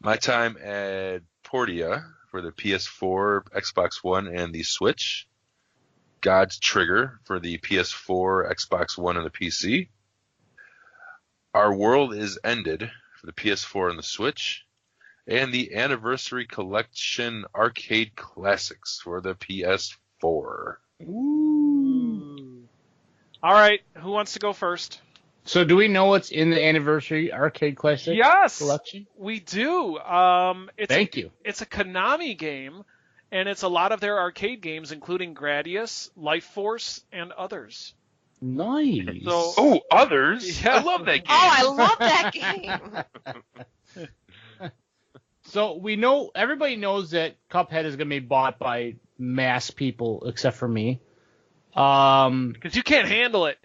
Speaker 4: My Time at Portia for the PS4, Xbox One, and the Switch. God's Trigger for the PS4, Xbox One, and the PC. Our World Is Ended for the PS4 and the Switch. And the Anniversary Collection Arcade Classics for the PS4.
Speaker 2: Ooh. All right, who wants to go first?
Speaker 1: So do we know what's in the Anniversary Arcade Classic collection?
Speaker 2: We do.
Speaker 1: Thank you.
Speaker 2: It's a Konami game, and it's a lot of their arcade games, including Gradius, Life Force, and others.
Speaker 1: Nice.
Speaker 2: So,
Speaker 4: others?
Speaker 2: Yeah.
Speaker 4: I love that game.
Speaker 3: Oh, I love that game.
Speaker 1: So everybody knows that Cuphead is going to be bought by mass people except for me.
Speaker 2: Because you can't handle it.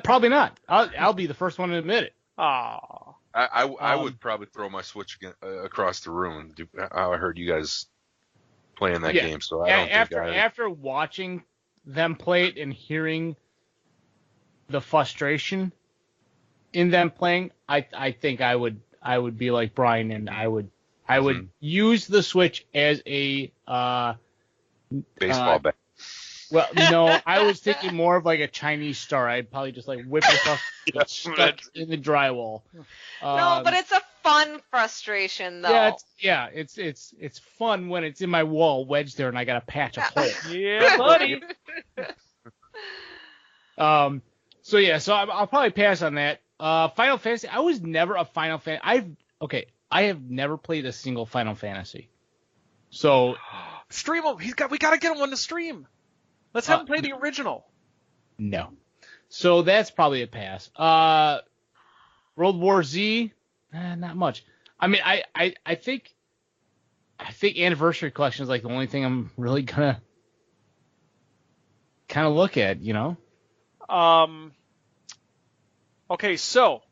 Speaker 1: Probably not. I'll be the first one to admit it.
Speaker 2: Aw.
Speaker 4: I would probably throw my Switch across the room. I heard you guys playing that game, so I don't think
Speaker 1: after watching them play it and hearing the frustration in them playing, I think I would be like Brian, and I would use the Switch as a
Speaker 4: baseball bat.
Speaker 1: Well, no, I was thinking more of like a Chinese star. I'd probably just like whip it off stuck in the drywall.
Speaker 3: No, but it's a fun frustration though.
Speaker 1: It's fun when it's in my wall wedged there and I got to patch a hole.
Speaker 2: Yeah, buddy.
Speaker 1: So I'll probably pass on that. Final Fantasy. I was never a Final Fan. I have never played a single Final Fantasy. So
Speaker 2: Stream him. We gotta get him on the stream. Let's have him play the original.
Speaker 1: no. So that's probably a pass. World War Z. Not much. I mean, I think Anniversary Collection is like the only thing I'm really gonna kind of look at, you know.
Speaker 2: Okay, so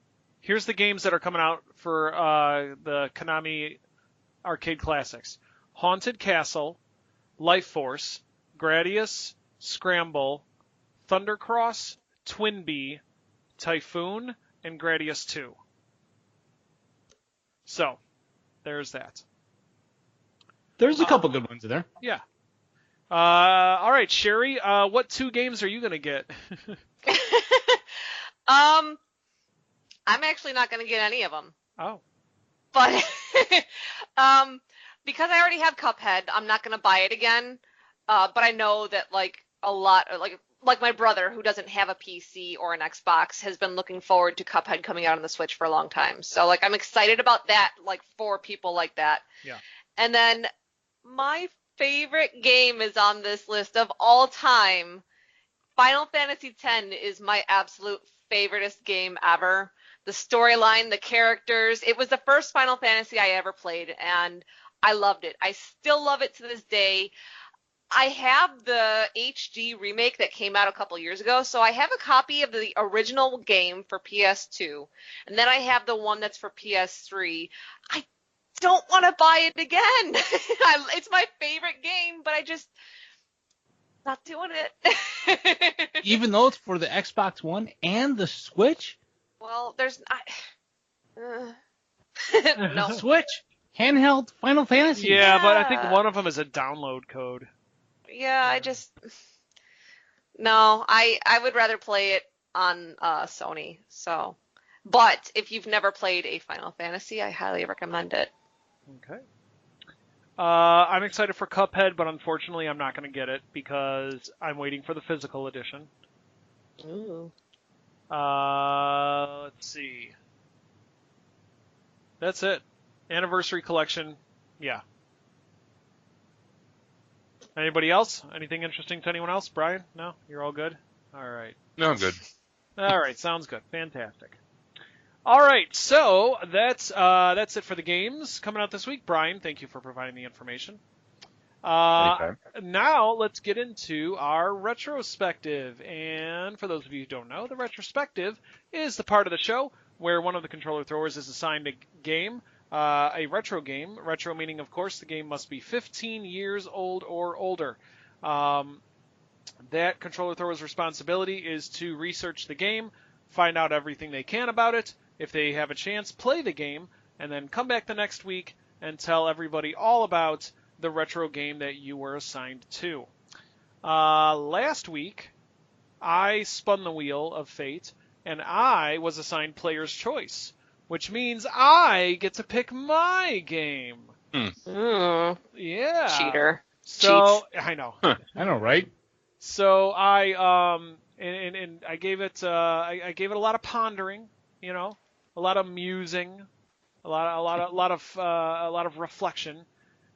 Speaker 2: here's the games that are coming out for the Konami Arcade Classics: Haunted Castle, Life Force, Gradius, Scramble, Thundercross, Twinbee, Typhoon, and Gradius 2. So, there's that.
Speaker 1: There's a couple good ones in there.
Speaker 2: Yeah. All right, Sherry, what 2 games are you going to get?
Speaker 3: I'm actually not going to get any of them.
Speaker 2: Oh.
Speaker 3: But because I already have Cuphead, I'm not going to buy it again. But I know that like a lot, like my brother who doesn't have a PC or an Xbox has been looking forward to Cuphead coming out on the Switch for a long time. So like I'm excited about that, like for people like that.
Speaker 2: Yeah.
Speaker 3: And then my favorite game is on this list of all time. Final Fantasy X is my absolute favoriteest game ever. The storyline, the characters. It was the first Final Fantasy I ever played, and I loved it. I still love it to this day. I have the HD remake that came out a couple years ago, so I have a copy of the original game for PS2, and then I have the one that's for PS3. I don't want to buy it again. It's my favorite game, but I just not doing it.
Speaker 1: Even though it's for the Xbox One and the Switch?
Speaker 3: Well, there's no
Speaker 1: Switch, handheld Final Fantasy.
Speaker 2: Yeah, but I think one of them is a download code.
Speaker 3: Yeah, I would rather play it on Sony. So, but if you've never played a Final Fantasy, I highly recommend it.
Speaker 2: Okay. I'm excited for Cuphead, but unfortunately I'm not going to get it because I'm waiting for the physical edition.
Speaker 3: Ooh.
Speaker 2: Let's see. That's it. Anniversary Collection, yeah. Anybody else? Anything interesting to anyone else? Brian? No? You're all good? All right.
Speaker 4: No, I'm good.
Speaker 2: All right, sounds good. Fantastic. All right, so that's it for the games coming out this week. Brian, thank you for providing the information. Now let's get into our retrospective. And for those of you who don't know, the retrospective is the part of the show where one of the controller throwers is assigned a game, a retro game. Retro meaning, of course, the game must be 15 years old or older. That controller thrower's responsibility is to research the game, find out everything they can about it. If they have a chance, play the game, and then come back the next week and tell everybody all about the retro game that you were assigned to. Last week, I spun the wheel of fate, and I was assigned Player's Choice, which means I get to pick my game. Yeah.
Speaker 3: Cheater.
Speaker 2: So
Speaker 3: Cheats.
Speaker 2: I know.
Speaker 1: I know, right?
Speaker 2: So I and I gave it I gave it a lot of pondering, you know, a lot of musing, a lot of reflection,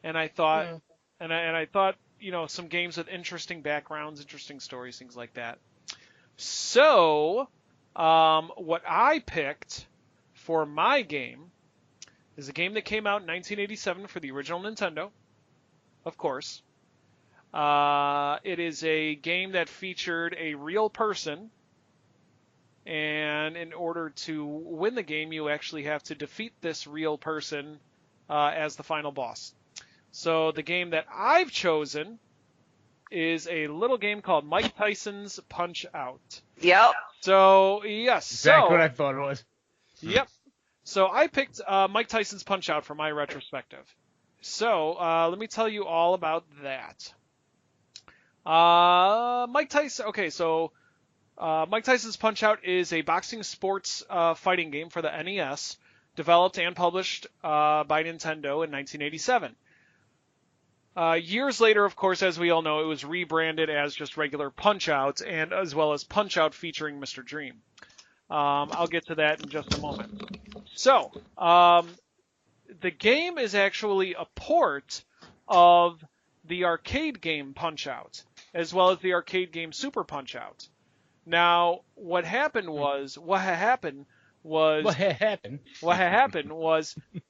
Speaker 2: and I thought and I thought, you know, some games with interesting backgrounds, interesting stories, things like that. So what I picked for my game is a game that came out in 1987 for the original Nintendo, of course. It is a game that featured a real person, and in order to win the game, you actually have to defeat this real person as the final boss. So the game that I've chosen is a little game called Mike Tyson's Punch-Out.
Speaker 3: Yep.
Speaker 2: So, yes.
Speaker 1: Exactly what I thought it was.
Speaker 2: Yep. So I picked Mike Tyson's Punch-Out for my retrospective. So let me tell you all about that. Mike Tyson. Okay, so Mike Tyson's Punch-Out is a boxing sports fighting game for the NES, developed and published by Nintendo in 1987. Years later, of course, as we all know, it was rebranded as just regular Punch-Out, and as well as Punch-Out featuring Mr. Dream. I'll get to that in just a moment. So, the game is actually a port of the arcade game Punch-Out, as well as the arcade game Super Punch-Out. Now, what happened was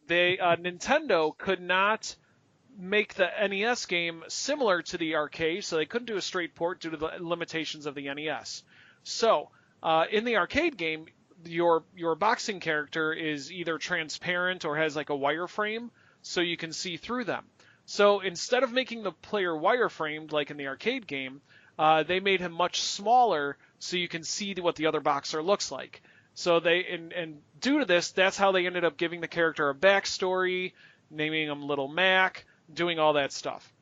Speaker 2: Nintendo could not make the NES game similar to the arcade, so they couldn't do a straight port due to the limitations of the NES. So, in the arcade game, your boxing character is either transparent or has like a wireframe, so you can see through them. So instead of making the player wireframed like in the arcade game, they made him much smaller so you can see what the other boxer looks like. So and due to this, that's how they ended up giving the character a backstory, naming him Little Mac, doing all that stuff.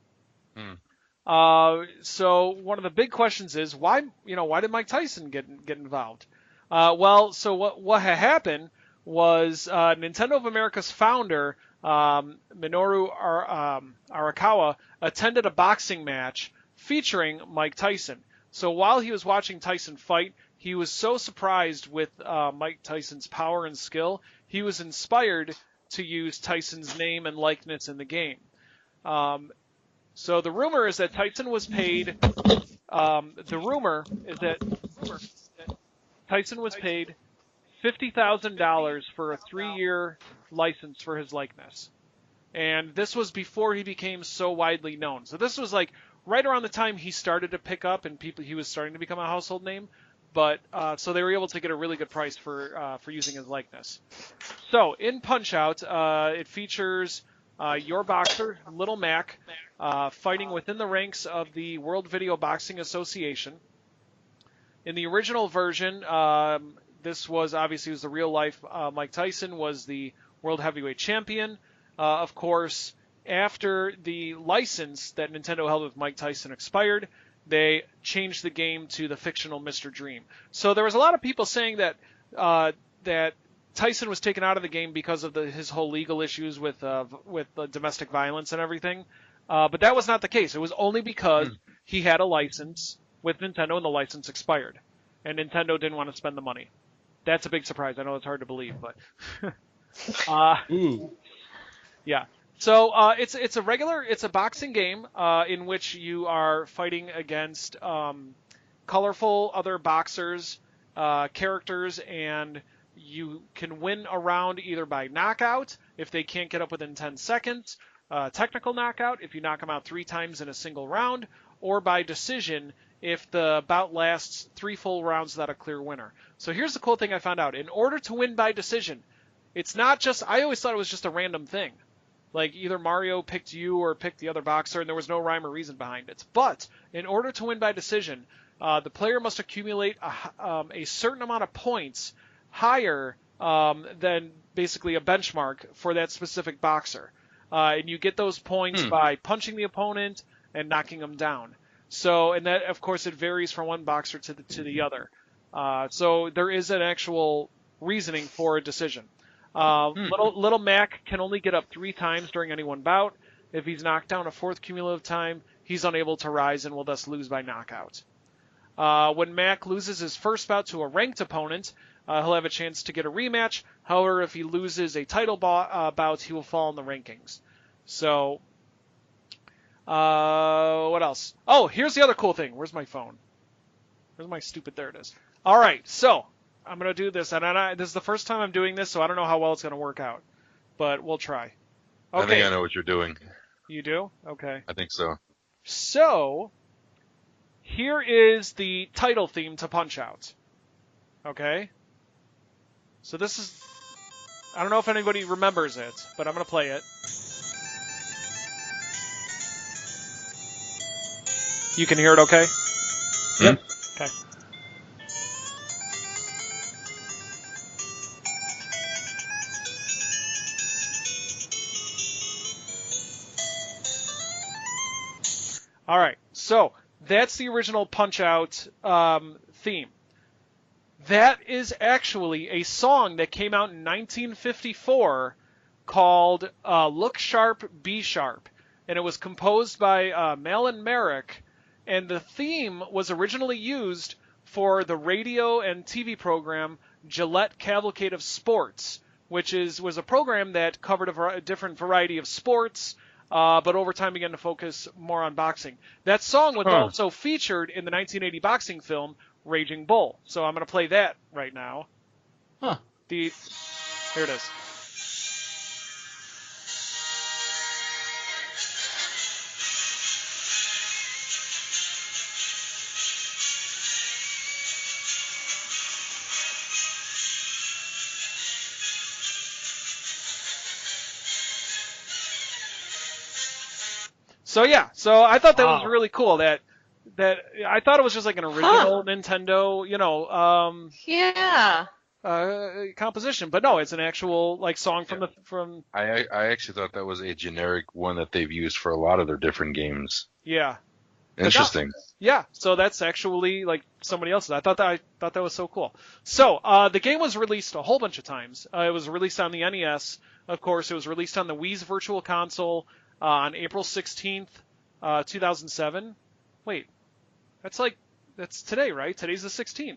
Speaker 2: So one of the big questions is why did Mike Tyson get involved? So what had happened was Nintendo of America's founder Minoru Arakawa attended a boxing match featuring Mike Tyson. So while he was watching Tyson fight, he was so surprised with Mike Tyson's power and skill, he was inspired to use Tyson's name and likeness in the game. So the rumor is that Tyson was paid. Tyson was paid $50,000 for a 3-year license for his likeness, and this was before he became so widely known. So this was like right around the time he started to pick up and he was starting to become a household name. But so they were able to get a really good price for using his likeness. So in Punch-Out, it features your boxer, Little Mac, fighting within the ranks of the World Video Boxing Association. In the original version, this was the real life Mike Tyson was the World Heavyweight Champion. Of course, after the license that Nintendo held with Mike Tyson expired, they changed the game to the fictional Mr. Dream. So there was a lot of people saying that that Tyson was taken out of the game because of his whole legal issues with domestic violence and everything. But that was not the case. It was only because he had a license with Nintendo and the license expired, and Nintendo didn't want to spend the money. That's a big surprise. I know it's hard to believe, but yeah. So it's a boxing game in which you are fighting against colorful other boxers, characters, and you can win a round either by knockout if they can't get up within 10 seconds, technical knockout if you knock them out 3 times in a single round, or by decision if the bout lasts 3 full rounds without a clear winner. So here's the cool thing I found out. In order to win by decision, it's not just, I always thought it was just a random thing. Like either Mario picked you or picked the other boxer, and there was no rhyme or reason behind it. But in order to win by decision, the player must accumulate a certain amount of points higher than basically a benchmark for that specific boxer. And you get those points by punching the opponent and knocking them down. So, and that, of course, it varies from one boxer to the other. So there is an actual reasoning for a decision. Little Mac can only get up 3 times during any one bout. If he's knocked down a 4th cumulative time, he's unable to rise and will thus lose by knockout. When Mac loses his first bout to a ranked opponent, he'll have a chance to get a rematch. However, if he loses a title bout, he will fall in the rankings. So, what else? Oh, here's the other cool thing. Where's my phone? Where's my stupid? There it is. All right, so I'm going to do this, and this is the first time I'm doing this, so I don't know how well it's going to work out, but we'll try. Okay.
Speaker 4: I think I know what you're doing.
Speaker 2: You do? Okay.
Speaker 4: I think so.
Speaker 2: So, here is the title theme to Punch-Out. Okay? So this is, I don't know if anybody remembers it, but I'm going to play it. You can hear it okay?
Speaker 1: Yep.
Speaker 2: Okay. All right, so that's the original Punch-Out theme. That is actually a song that came out in 1954 called Look Sharp, Be Sharp. And it was composed by Malin Merrick. And the theme was originally used for the radio and TV program Gillette Cavalcade of Sports, which was a program that covered a different variety of sports, but over time began to focus more on boxing. That song was also featured in the 1980 boxing film Raging Bull. So I'm going to play that right now.
Speaker 1: Huh.
Speaker 2: Here it is. So yeah, so I thought that was really cool. That I thought it was just like an original Nintendo, composition, but no, it's an actual like song from.
Speaker 4: I actually thought that was a generic one that they've used for a lot of their different games.
Speaker 2: Yeah.
Speaker 4: Interesting.
Speaker 2: Yeah, so that's actually like somebody else's. I thought that was so cool. So the game was released a whole bunch of times. It was released on the NES, of course. It was released on the Wii's Virtual Console on April 16th, 2007. Wait, that's today, right? Today's the 16th.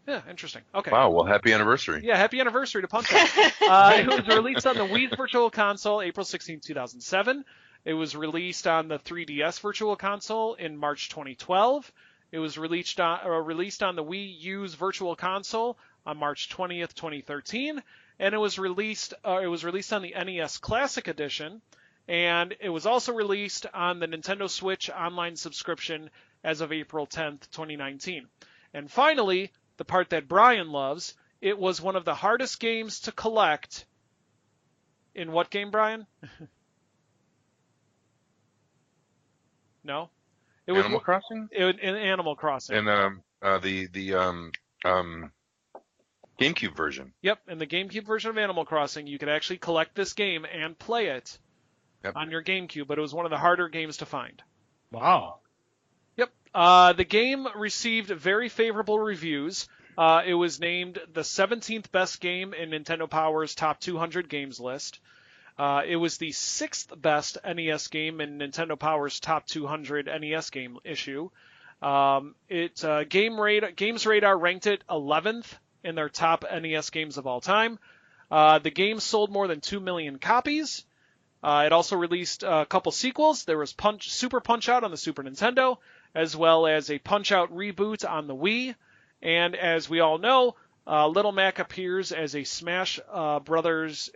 Speaker 2: Yeah, interesting. Okay.
Speaker 4: Wow, well, happy anniversary.
Speaker 2: Yeah, happy anniversary to Punch-Out! It was released on the Wii's Virtual Console April 16th, 2007. It was released on the 3DS Virtual Console in March 2012. It was released on the Wii U's Virtual Console on March 20th, 2013. And it was released on the NES Classic Edition, and it was also released on the Nintendo Switch Online subscription as of April 10th, 2019. And finally, the part that Brian loves, it was one of the hardest games to collect. In what game, Brian? No? It was
Speaker 4: Animal Crossing?
Speaker 2: In Animal Crossing.
Speaker 4: And the GameCube version.
Speaker 2: Yep, in the GameCube version of Animal Crossing, you could actually collect this game and play it on your GameCube, but it was one of the harder games to find.
Speaker 1: Wow.
Speaker 2: Yep. The game received very favorable reviews. It was named the 17th best game in Nintendo Power's Top 200 Games list. It was the 6th best NES game in Nintendo Power's Top 200 NES game issue. Games Radar ranked it 11th in their top NES games of all time. The game sold more than 2 million copies. It also released a couple sequels. There was Super Punch-Out on the Super Nintendo, as well as a Punch-Out reboot on the Wii. And as we all know, Little Mac appears in Smash Brothers,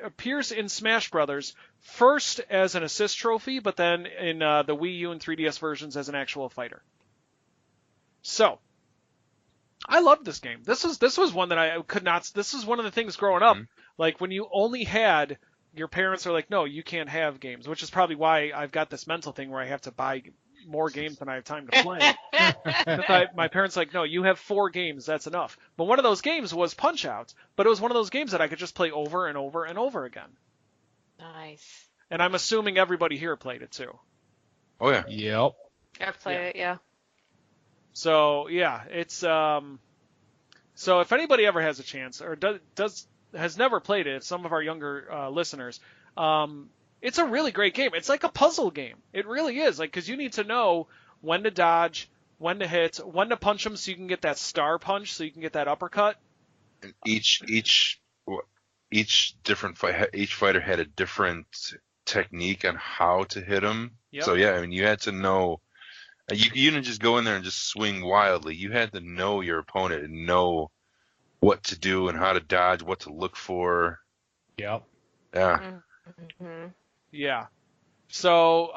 Speaker 2: first as an assist trophy, but then in the Wii U and 3DS versions as an actual fighter. So, I loved this game. This was one that I could not. This is one of the things growing up, like when you only had your parents are like, no, you can't have games, which is probably why I've got this mental thing where I have to buy more games than I have time to play. My parents are like, no, you have 4 games, that's enough. But one of those games was Punch-Out, but it was one of those games that I could just play over and over and over again.
Speaker 3: Nice.
Speaker 2: And I'm assuming everybody here played it too.
Speaker 4: Oh yeah.
Speaker 1: Yep.
Speaker 3: I've played it, yeah.
Speaker 2: So yeah, it's so if anybody ever has a chance or has never played it, some of our younger listeners, it's a really great game. It's like a puzzle game. It really is, like, because you need to know when to dodge, when to hit, when to punch them so you can get that star punch, so you can get that uppercut.
Speaker 4: And each fighter had a different technique on how to hit them.
Speaker 2: Yep.
Speaker 4: So yeah, I mean, you had to know. You didn't just go in there and just swing wildly. You had to know your opponent and know what to do and how to dodge, what to look for.
Speaker 1: Yep.
Speaker 4: Yeah.
Speaker 3: Mm-hmm.
Speaker 2: Yeah. So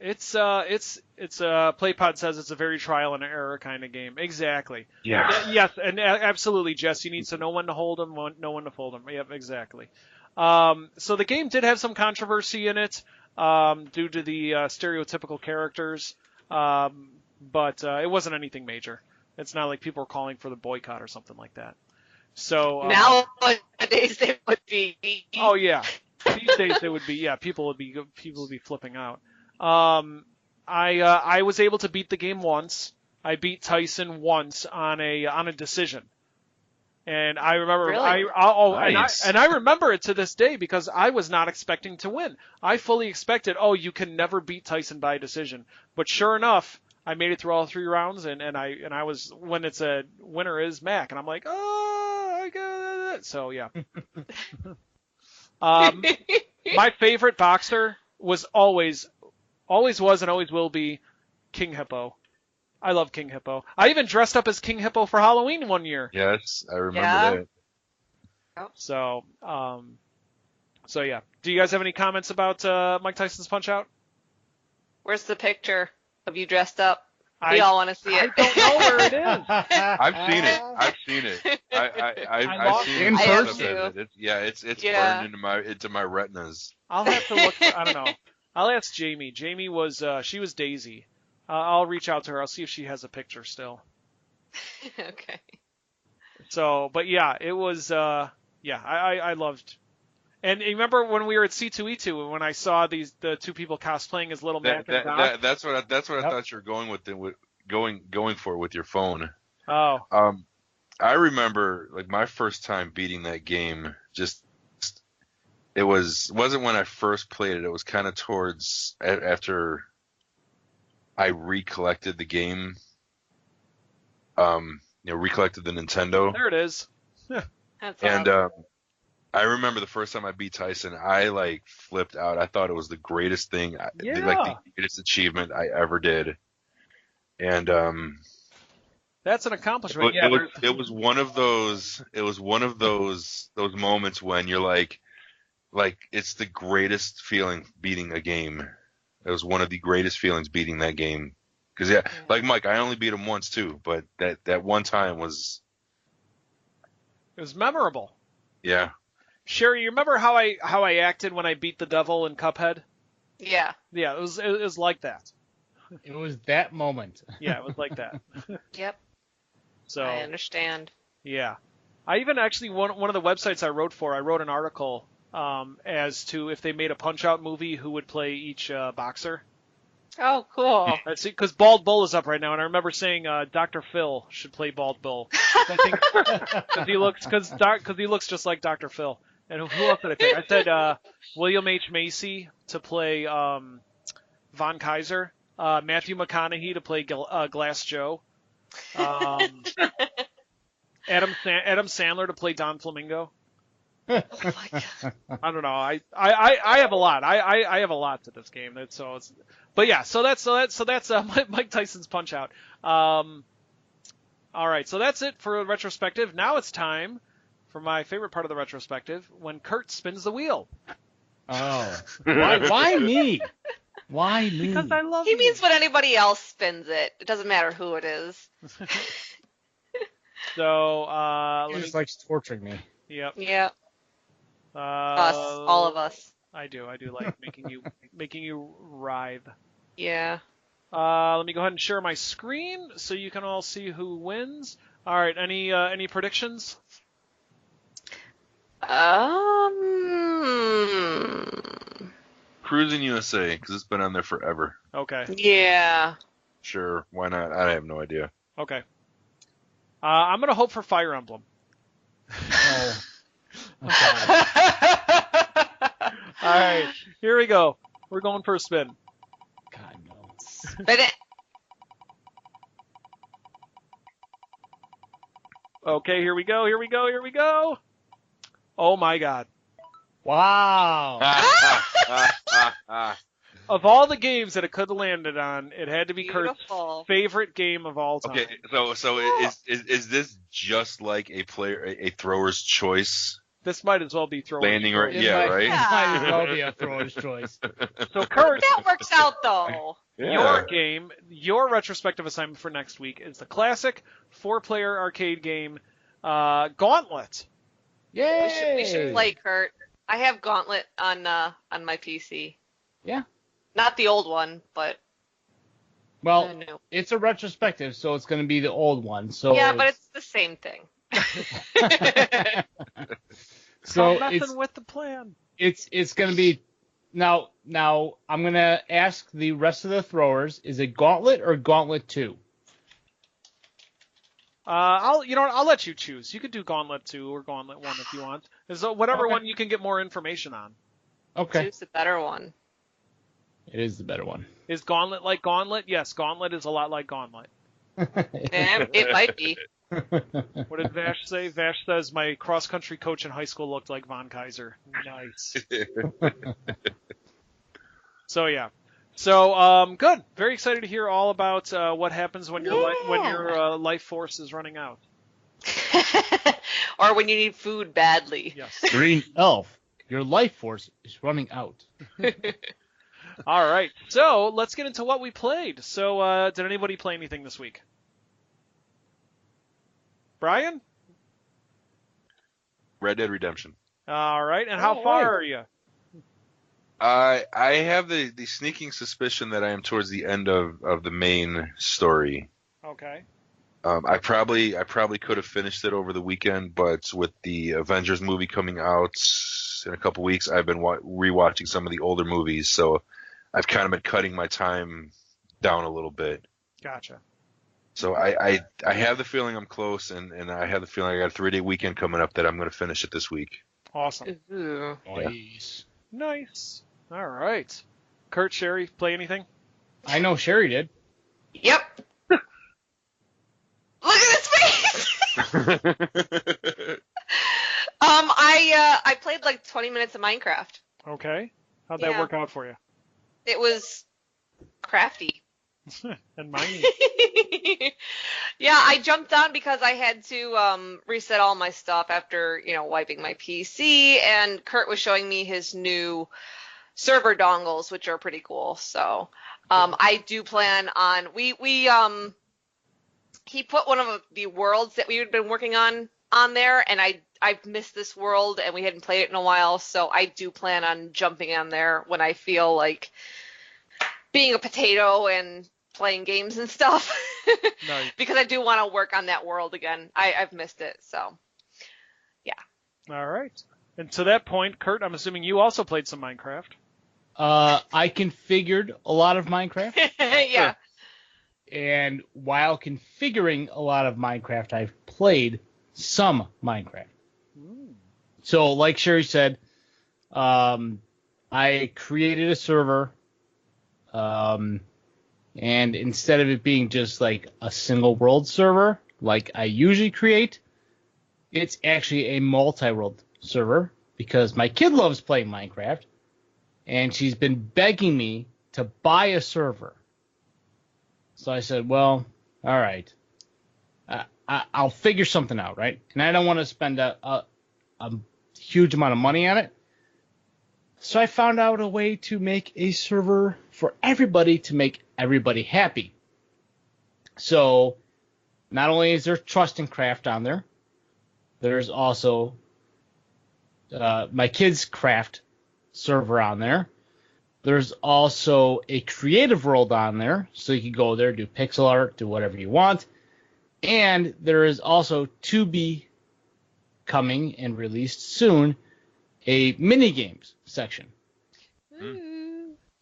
Speaker 2: it's PlayPod says it's a very trial and error kind of game. Exactly.
Speaker 4: Yeah.
Speaker 2: Yes, and absolutely, Jess. You need to know when to hold them, know when to fold them. Yep, exactly. So the game did have some controversy in it due to the stereotypical characters, but it wasn't anything major. It's not like people were calling for the boycott or something like that. So
Speaker 3: nowadays they would be.
Speaker 2: Oh yeah. These days it would be, people would be flipping out. I was able to beat the game once. I beat Tyson once on a decision. And I remember,
Speaker 3: Really?
Speaker 4: Nice.
Speaker 2: and I remember it to this day because I was not expecting to win. I fully expected, you can never beat Tyson by decision. But sure enough, I made it through all 3 rounds, and I was, when it's a winner is Mac, and I'm like, I got it. So yeah. My favorite boxer was always was and always will be King Hippo. I love King Hippo. I even dressed up as King Hippo for Halloween one year.
Speaker 4: Yes, I remember that.
Speaker 2: So yeah. Do you guys have any comments about Mike Tyson's Punch-Out?
Speaker 3: Where's the picture of you dressed up? We all want to see it.
Speaker 2: I don't know where it is.
Speaker 4: I've seen it. I've seen it
Speaker 1: in
Speaker 4: person. It's
Speaker 3: Yeah.
Speaker 4: burned into my retinas.
Speaker 2: I'll have to look. I don't know. I'll ask Jamie. Jamie was she was Daisy. I'll reach out to her. I'll see if she has a picture still.
Speaker 3: Okay.
Speaker 2: So, but yeah, it was. I loved. And you remember when we were at C2E2 when I saw the 2 people cosplaying as Little Mac and Doc?
Speaker 4: That's what I thought you were going with going for with your phone.
Speaker 2: Oh.
Speaker 4: I remember like my first time beating that game. It wasn't when I first played it. It was kind of towards after I recollected the game. Recollected the Nintendo.
Speaker 2: There it is.
Speaker 3: That's
Speaker 4: And
Speaker 3: awesome.
Speaker 4: I remember the first time I beat Tyson, I like flipped out. I thought it was the greatest thing, like the greatest achievement I ever did. And
Speaker 2: That's an accomplishment.
Speaker 4: it was one of those. It was one of those moments when you're like it's the greatest feeling beating a game. It was one of the greatest feelings beating that game. Because like Mike, I only beat him once too, but that one time was.
Speaker 2: It was memorable.
Speaker 4: Yeah.
Speaker 2: Sherry, you remember how I acted when I beat the devil in Cuphead?
Speaker 3: Yeah.
Speaker 2: Yeah, it was like that.
Speaker 1: It was that moment.
Speaker 2: Yeah, it was like that.
Speaker 3: Yep.
Speaker 2: So
Speaker 3: I understand.
Speaker 2: yeah, I even actually one of the websites I wrote an article as to if they made a Punch-Out movie, who would play each boxer.
Speaker 3: Oh, cool.
Speaker 2: Let's see, because Bald Bull is up right now, and I remember saying Dr. Phil should play Bald Bull. I think because he looks just like Dr. Phil. And who else did I pick? I said William H. Macy to play Von Kaiser, Matthew McConaughey to play Glass Joe, Adam Sandler to play Don Flamingo.
Speaker 3: Oh my God.
Speaker 2: I don't know. I have a lot. I have a lot to this game. But yeah. So that's Mike Tyson's Punch-Out. All right. So that's it for retrospective. Now it's time for my favorite part of the retrospective, when Kurt spins the wheel.
Speaker 1: Oh, why me? Why me?
Speaker 2: Because I love
Speaker 3: He
Speaker 2: you.
Speaker 3: means when anybody else spins it. It doesn't matter who it is.
Speaker 2: So
Speaker 1: He just likes torturing me.
Speaker 2: Yep.
Speaker 3: Yeah. Us. All of us.
Speaker 2: I do like making you writhe.
Speaker 3: Yeah.
Speaker 2: Let me go ahead and share my screen so you can all see who wins. All right. Any predictions?
Speaker 4: Cruising USA, because it's been on there forever.
Speaker 2: Okay.
Speaker 3: Yeah.
Speaker 4: Sure, why not? I have no idea.
Speaker 2: Okay. I'm gonna hope for Fire Emblem.
Speaker 1: Oh.
Speaker 2: All right. Here we go. We're going for a spin.
Speaker 1: God no.
Speaker 3: Spin it.
Speaker 2: Okay. Here we go. Oh my God.
Speaker 1: Wow.
Speaker 2: Of all the games that it could have landed on, it had to be Kurt's
Speaker 3: Beautiful.
Speaker 2: favorite game of all time.
Speaker 4: Okay, so is this just like a thrower's choice?
Speaker 2: This might as well be throwing.
Speaker 4: Landing right? Yeah, right.
Speaker 1: It might as well be a thrower's choice.
Speaker 2: So Kurt,
Speaker 3: That works out though.
Speaker 2: your game, your retrospective assignment for next week is the classic 4-player arcade game, Gauntlet.
Speaker 1: Yay!
Speaker 3: We should play Kurt. I have Gauntlet on my PC.
Speaker 1: Yeah.
Speaker 3: Not the old one, but
Speaker 1: Well,
Speaker 3: no.
Speaker 1: it's a retrospective, so it's going to be the old one. So
Speaker 3: Yeah, but it's the same thing.
Speaker 1: so
Speaker 2: Stop messing with the plan.
Speaker 1: it's going to be now. I'm going to ask the rest of the throwers: is it Gauntlet or Gauntlet 2?
Speaker 2: I'll let you choose. You could do Gauntlet 2 or Gauntlet 1 if you want. There's whatever
Speaker 1: Okay.
Speaker 2: one you can get more information on.
Speaker 1: Okay.
Speaker 3: Choose the better one.
Speaker 1: It is the better one.
Speaker 2: Is Gauntlet like Gauntlet? Yes, Gauntlet is a lot like Gauntlet.
Speaker 3: It might be.
Speaker 2: What did Vash say? Vash says, my cross-country coach in high school looked like Von Kaiser. Nice. So, yeah. So, good. Very excited to hear all about what happens when your life force is running out.
Speaker 3: Or when you need food badly.
Speaker 2: Yes.
Speaker 1: Green Elf, your life force is running out.
Speaker 2: All right. So, let's get into what we played. So, did anybody play anything this week? Brian?
Speaker 4: Red Dead Redemption.
Speaker 2: All right. And how
Speaker 1: All
Speaker 2: far
Speaker 1: right.
Speaker 2: are you?
Speaker 4: I have the sneaking suspicion that I am towards the end of the main story.
Speaker 2: Okay.
Speaker 4: I probably could have finished it over the weekend, but with the Avengers movie coming out in a couple weeks, I've been rewatching some of the older movies, so I've kind of been cutting my time down a little bit.
Speaker 2: Gotcha.
Speaker 4: So I have the feeling I'm close, and I have the feeling I got a 3-day weekend coming up that I'm going to finish it this week.
Speaker 2: Awesome.
Speaker 3: Ooh.
Speaker 1: Nice.
Speaker 2: Nice. All right. Kurt, Sherry, play anything?
Speaker 1: I know Sherry did.
Speaker 3: Yep. Look at his face. I played like 20 minutes of Minecraft.
Speaker 2: Okay. How'd that
Speaker 3: Yeah.
Speaker 2: work out for you?
Speaker 3: It was crafty.
Speaker 2: And mining.
Speaker 3: Yeah, I jumped on because I had to reset all my stuff after, wiping my PC, and Kurt was showing me his new server dongles, which are pretty cool. So, I do plan on he put one of the worlds that we had been working on there, and I've missed this world and we hadn't played it in a while, so I do plan on jumping on there when I feel like being a potato and playing games and stuff.
Speaker 2: Nice.
Speaker 3: Because I do want to work on that world again. I've missed it, so yeah.
Speaker 2: All right. And to that point, Kurt, I'm assuming you also played some Minecraft.
Speaker 1: I configured a lot of Minecraft,
Speaker 3: Yeah.
Speaker 1: and while configuring a lot of Minecraft, I've played some Minecraft. So, like Sherry said, I created a server, and instead of it being just like a single world server, like I usually create, it's actually a multi-world server because my kid loves playing Minecraft, and she's been begging me to buy a server. So I said, well, all right, I'll figure something out, right? And I don't want to spend a huge amount of money on it. So I found out a way to make a server for everybody to make everybody happy. So not only is there Trust and Craft on there, there's also my kids' craft server on there. There's also a creative world on there, so you can go there, do pixel art, do whatever you want. And there is also to be coming and released soon a mini games section.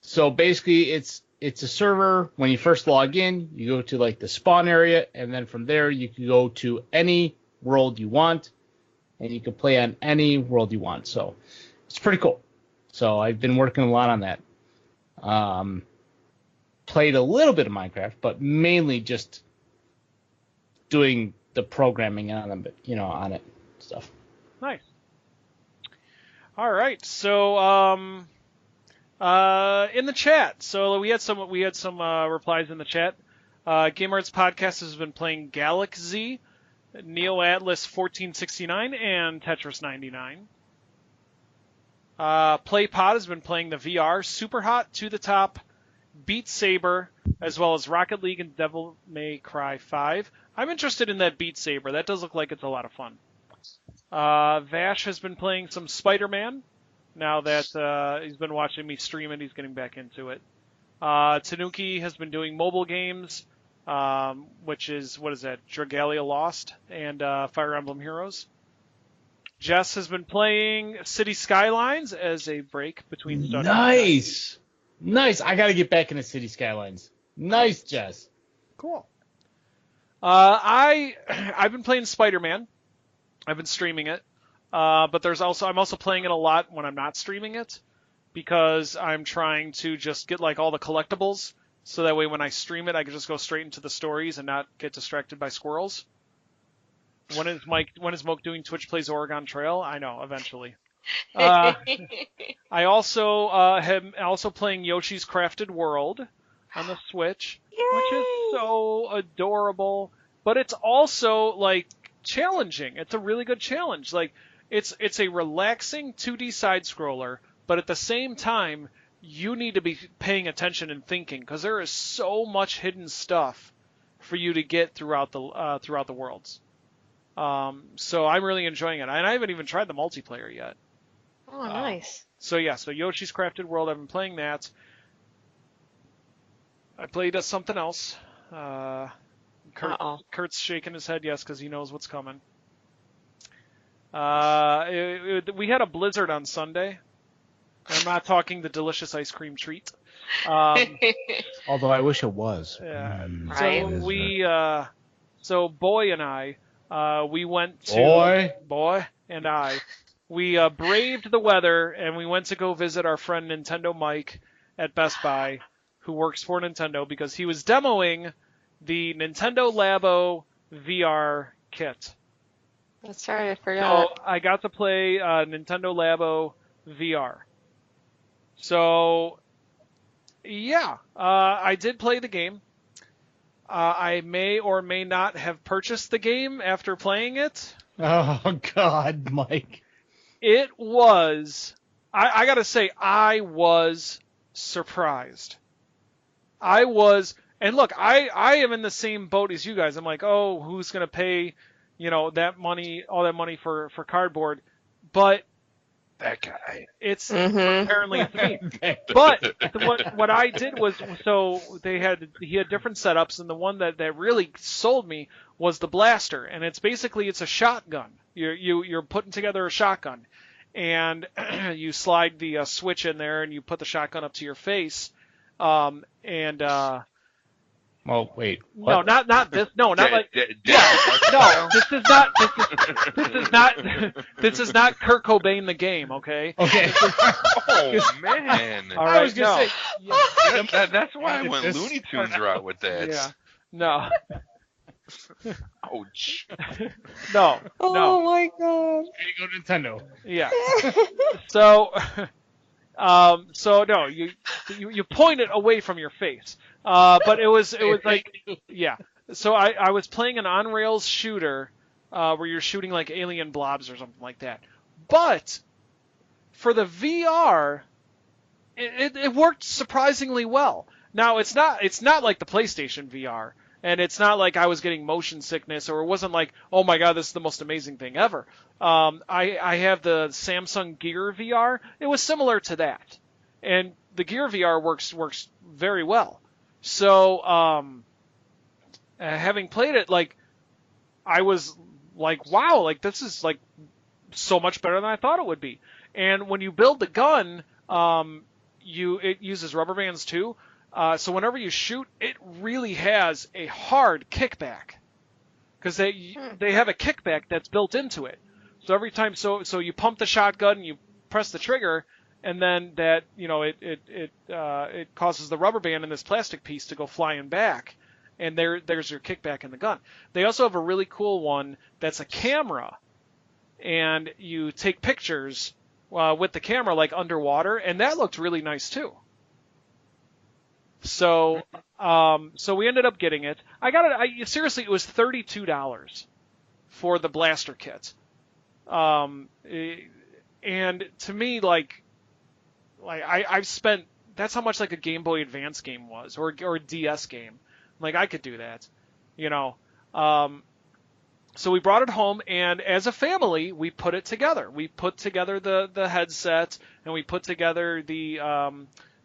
Speaker 1: So basically, it's a server. When you first log in, you go to like the spawn area, and then from there you can go to any world you want, and you can play on any world you want. So it's pretty cool. So I've been working a lot on that. Played a little bit of Minecraft, but mainly just doing the programming on them, on it stuff.
Speaker 2: Nice. All right. So, in the chat, so we had some replies in the chat. Game Arts Podcast has been playing Galaxy, Neo Atlas 1469, and Tetris 99. PlayPod has been playing the VR Super Hot, To the Top, Beat Saber, as well as Rocket League and Devil May Cry 5. I'm interested in that Beat Saber. That does look like it's a lot of fun. Vash has been playing some Spider-Man. Now that he's been watching me stream it, he's getting back into it. Tanuki has been doing mobile games, which is, what is that, Dragalia Lost and Fire Emblem Heroes. Jess has been playing City Skylines as a break between studying.
Speaker 1: Nice. I got to get back into City Skylines. Nice, Jess.
Speaker 2: Cool. I've been playing Spider-Man. I've been streaming it. But I'm also playing it a lot when I'm not streaming it because I'm trying to just get like all the collectibles so that way when I stream it I can just go straight into the stories and not get distracted by squirrels. When is Moke doing Twitch Plays Oregon Trail? I know, eventually. I also am also playing Yoshi's Crafted World on the Switch, which is so adorable, but it's also like challenging. It's a really good challenge. Like it's a relaxing 2D side scroller, but at the same time you need to be paying attention and thinking because there is so much hidden stuff for you to get throughout the worlds. So I'm really enjoying it, and I haven't even tried the multiplayer yet.
Speaker 3: Oh, nice.
Speaker 2: So Yoshi's Crafted World, I've been playing that. I played something else. Kurt's shaking his head yes because he knows what's coming. We had a blizzard on Sunday. I'm not talking the delicious ice cream treat.
Speaker 1: Although I wish it was.
Speaker 2: Yeah.
Speaker 3: Right.
Speaker 2: So Boy and I, we went to we braved the weather and we went to go visit our friend Nintendo Mike at Best Buy, who works for Nintendo, because he was demoing the Nintendo Labo VR kit.
Speaker 3: That's right, I forgot.
Speaker 2: So I got to play Nintendo Labo VR. So, yeah, I did play the game. I may or may not have purchased the game after playing it.
Speaker 1: Oh, God, Mike.
Speaker 2: It was, I gotta say, I was surprised. And look, I am in the same boat as you guys. I'm like, oh, who's gonna pay, all that money for cardboard? But
Speaker 4: That guy.
Speaker 2: it's apparently it's me. But what I did was, so he had different setups, and the one that really sold me was the blaster, and it's a shotgun. You're putting together a shotgun, and you slide the switch in there, and you put the shotgun up to your face,
Speaker 1: Oh, wait.
Speaker 2: No,
Speaker 1: What?
Speaker 2: not this. No, not like.
Speaker 4: No,
Speaker 2: This is not Kurt Cobain the game. Okay.
Speaker 1: Okay.
Speaker 4: Oh man.
Speaker 2: All right.
Speaker 1: I was gonna say. Yeah.
Speaker 4: That's why I went Looney Tunes route with that.
Speaker 2: Yeah. No.
Speaker 4: Ouch.
Speaker 2: No.
Speaker 3: Oh my god.
Speaker 1: There you go, Nintendo.
Speaker 2: Yeah. So no, you point it away from your face. But it was like, yeah. So I was playing an on-rails shooter, where you're shooting like alien blobs or something like that. But for the VR, it worked surprisingly well. Now it's not like the PlayStation VR, and it's not like I was getting motion sickness, or it wasn't like, oh my god, this is the most amazing thing ever. I have the Samsung Gear VR. It was similar to that, and the Gear VR works very well. So having played it, like, I was like, wow, like this is like so much better than I thought it would be. And when you build the gun, it uses rubber bands too. So whenever you shoot, it really has a hard kickback, because they have a kickback that's built into it. So every time, so you pump the shotgun, you press the trigger, and then that it causes the rubber band in this plastic piece to go flying back, and there's your kickback in the gun. They also have a really cool one that's a camera, and you take pictures with the camera like underwater, and that looked really nice too. So we ended up getting it. I got it. Seriously, it was $32 for the blaster kit. And to me, like I've spent, that's how much like a Game Boy Advance game was, or a DS game. Like, I could do that, So we brought it home, and as a family, we put it together. We put together the headset, and we put together the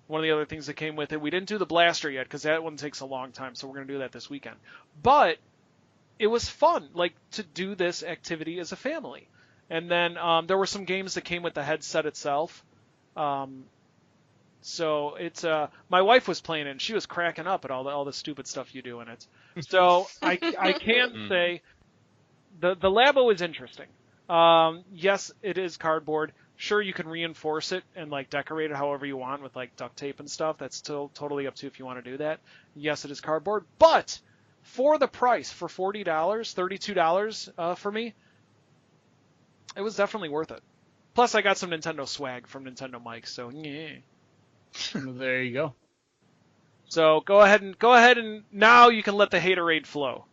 Speaker 2: one of the other things that came with it. We didn't do the blaster yet, because that one takes a long time, so we're going to do that this weekend. But it was fun, like, to do this activity as a family. And then there were some games that came with the headset itself. So it's my wife was playing it and she was cracking up at all the stupid stuff you do in it. So I can say the Labo is interesting. Yes, it is cardboard. Sure, you can reinforce it and like decorate it however you want with like duct tape and stuff. That's still totally up to you if you want to do that. Yes, it is cardboard, but for the price, for $40, $32 for me, it was definitely worth it. Plus, I got some Nintendo swag from Nintendo Mike, so yeah.
Speaker 1: There you go.
Speaker 2: So go ahead and now you can let the haterade flow.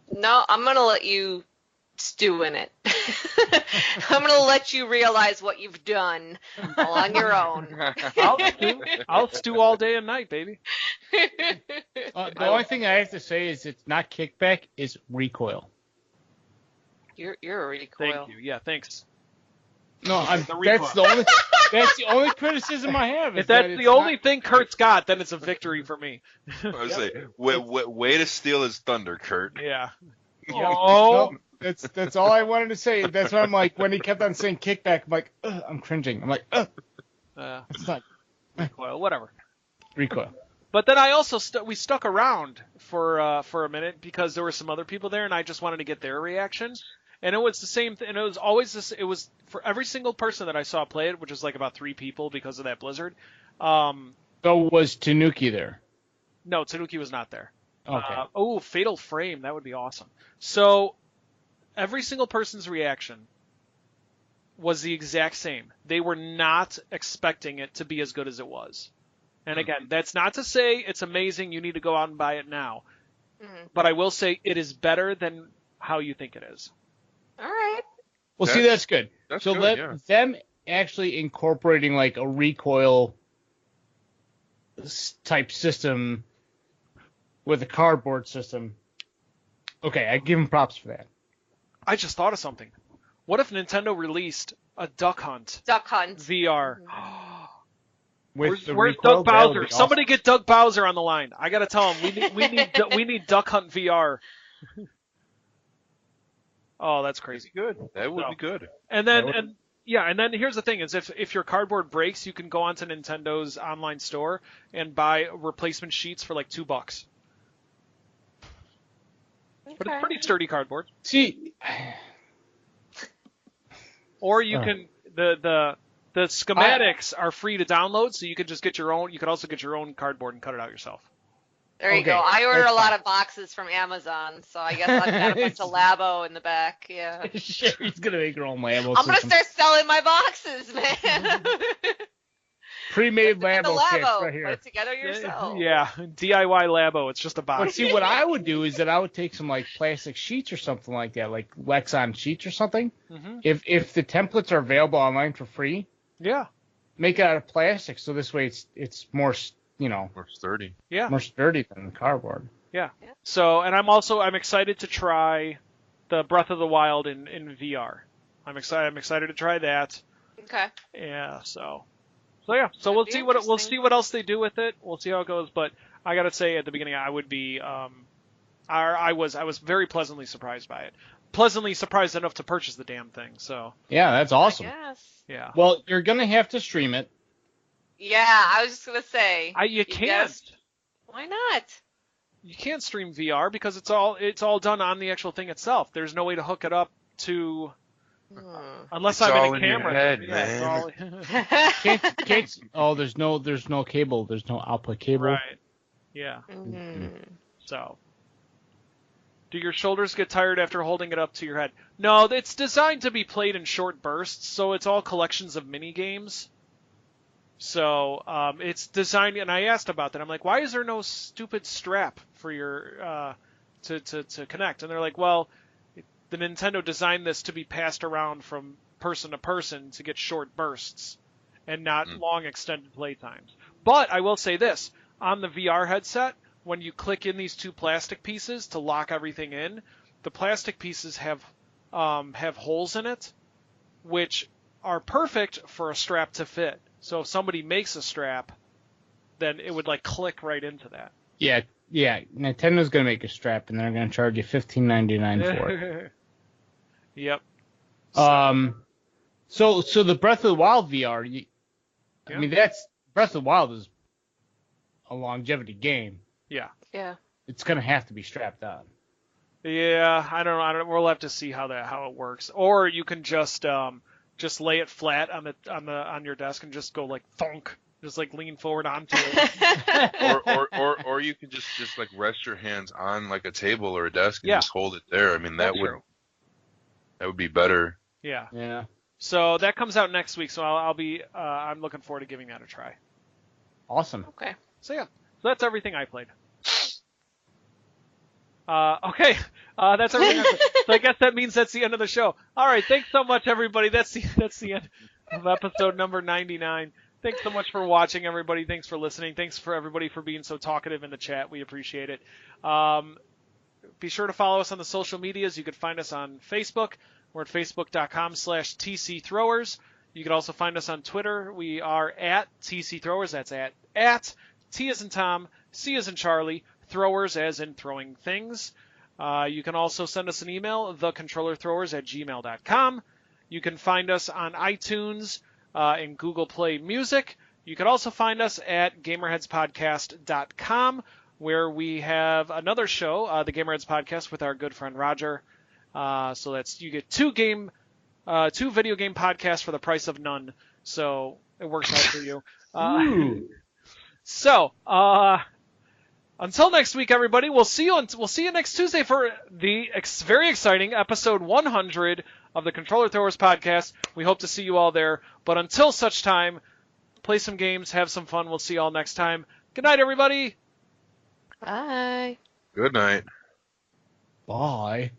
Speaker 3: No, I'm gonna let you stew in it. I'm gonna let you realize what you've done all on your own.
Speaker 2: I'll stew all day and night, baby.
Speaker 1: The only thing I have to say is it's not kickback, it's recoil.
Speaker 3: You're a recoil.
Speaker 2: Thank you. Yeah, thanks.
Speaker 1: No, that's the only criticism I have.
Speaker 2: If that's the only thing Kurt's got, then it's a victory for me.
Speaker 4: I was say, way to steal his thunder, Kurt.
Speaker 2: Yeah.
Speaker 1: Oh. No, that's all I wanted to say. That's why I'm like, when he kept on saying kickback, I'm like, I'm cringing. I'm like, it's not
Speaker 2: recoil, whatever.
Speaker 1: Recoil.
Speaker 2: But then I also we stuck around for a minute because there were some other people there, and I just wanted to get their reaction. And it was the same thing. And it was always this. It was for every single person that I saw play it, which was like about 3 people because of that blizzard.
Speaker 1: So was Tanuki there?
Speaker 2: No, Tanuki was not there.
Speaker 1: Okay.
Speaker 2: Fatal Frame. That would be awesome. So every single person's reaction was the exact same. They were not expecting it to be as good as it was. And again, that's not to say it's amazing. You need to go out and buy it now.
Speaker 3: Mm-hmm.
Speaker 2: But I will say it is better than how you think it is.
Speaker 3: All right.
Speaker 1: Well, see, that's good.
Speaker 4: That's
Speaker 1: so
Speaker 4: good,
Speaker 1: them actually incorporating like a recoil type system with a cardboard system. Okay, I give them props for that.
Speaker 2: I just thought of something. What if Nintendo released a Duck Hunt VR?
Speaker 1: Where's
Speaker 2: Doug Bowser? Awesome. Somebody get Doug Bowser on the line. I gotta tell him we need Duck Hunt VR. Oh, that's crazy.
Speaker 4: Good. That would be good.
Speaker 2: And then here's the thing: is if your cardboard breaks, you can go onto Nintendo's online store and buy replacement sheets for like $2. Okay. But it's pretty sturdy cardboard.
Speaker 1: See,
Speaker 2: or you can the schematics are free to download, so you can just get your own. You could also get your own cardboard and cut it out yourself.
Speaker 3: There you go. I order a lot of boxes from Amazon, so I guess I've got a bunch of Labo in the back. Yeah.
Speaker 1: Sherry's gonna make her own Labo.
Speaker 3: I'm gonna start selling my boxes, man.
Speaker 1: Pre-made Labo kits right here.
Speaker 3: Put it together yourself.
Speaker 2: Yeah, DIY Labo. It's just a box.
Speaker 1: But see, what I would do is that I would take some like plastic sheets or something like that, like Lexan sheets or something.
Speaker 2: Mm-hmm.
Speaker 1: If the templates are available online for free, make it out of plastic, so this way it's more. More
Speaker 4: sturdy.
Speaker 2: Yeah.
Speaker 1: More sturdy than cardboard.
Speaker 2: Yeah. So, and I'm excited to try the Breath of the Wild in VR. I'm excited to try that.
Speaker 3: Okay.
Speaker 2: Yeah. So yeah. So we'll see what else they do with it. We'll see how it goes. But I gotta say, at the beginning, I would be I was very pleasantly surprised by it. Pleasantly surprised enough to purchase the damn thing. So.
Speaker 1: Yeah, that's awesome.
Speaker 3: Yes.
Speaker 2: Yeah.
Speaker 1: Well, you're gonna have to stream it.
Speaker 3: Yeah, I was just gonna say.
Speaker 2: You can't.
Speaker 3: Why not?
Speaker 2: You can't stream VR because it's all done on the actual thing itself. There's no way to hook it up to unless I'm in a camera.
Speaker 4: Head, man.
Speaker 1: There's no cable. There's no output cable.
Speaker 2: Right. Yeah.
Speaker 3: Mm-hmm.
Speaker 2: So. Do your shoulders get tired after holding it up to your head? No, it's designed to be played in short bursts, so it's all collections of mini games. So it's designed, and I asked about that. I'm like, why is there no stupid strap for your to connect? And they're like, well, the Nintendo designed this to be passed around from person to person to get short bursts and not long extended play times. But I will say this, on the VR headset, when you click in these 2 plastic pieces to lock everything in, the plastic pieces have holes in it, which are perfect for a strap to fit. So if somebody makes a strap, then it would like click right into that.
Speaker 1: Yeah. Nintendo's gonna make a strap, and they're gonna charge you $15.99 for it.
Speaker 2: Yep.
Speaker 1: So the Breath of the Wild VR, I mean, that's Breath of the Wild is a longevity game.
Speaker 2: Yeah.
Speaker 3: Yeah.
Speaker 1: It's gonna have to be strapped on.
Speaker 2: Yeah, I don't know. We'll have to see how it works. Or you can just lay it flat on your desk and just go like thunk, just like lean forward onto it.
Speaker 4: or you can just like rest your hands on like a table or a desk and
Speaker 2: Yeah.
Speaker 4: just hold it there. I mean, that
Speaker 2: That's true.
Speaker 4: would be better.
Speaker 2: Yeah.
Speaker 1: Yeah.
Speaker 2: So that comes out next week. So I'm looking forward to giving that a try.
Speaker 1: Awesome.
Speaker 3: Okay.
Speaker 2: So yeah, so that's everything I played. Okay, that's everything. So I guess that means that's the end of the show. All right, thanks so much, everybody. That's the end of episode number 99. Thanks so much for watching, everybody. Thanks for listening. Thanks for everybody for being so talkative in the chat. We appreciate it. Be sure to follow us on the social medias. You can find us on Facebook. We're at facebook.com/TCThrowers. You can also find us on Twitter. We are at TCThrowers. That's at T as in Tom, C as in Charlie, Throwers as in throwing things. You can also send us an email, thecontrollerthrowers@gmail.com. You can find us on iTunes and Google Play Music. You can also find us at gamerheadspodcast.com, where we have another show, the Gamerheads Podcast, with our good friend Roger. So you get two video game podcasts for the price of none. So it works out for you. So until next week, everybody, we'll see you next Tuesday for the very exciting episode 100 of the Controller Throwers Podcast. We hope to see you all there. But until such time, play some games, have some fun. We'll see you all next time. Good night, everybody.
Speaker 3: Bye.
Speaker 4: Good night.
Speaker 1: Bye.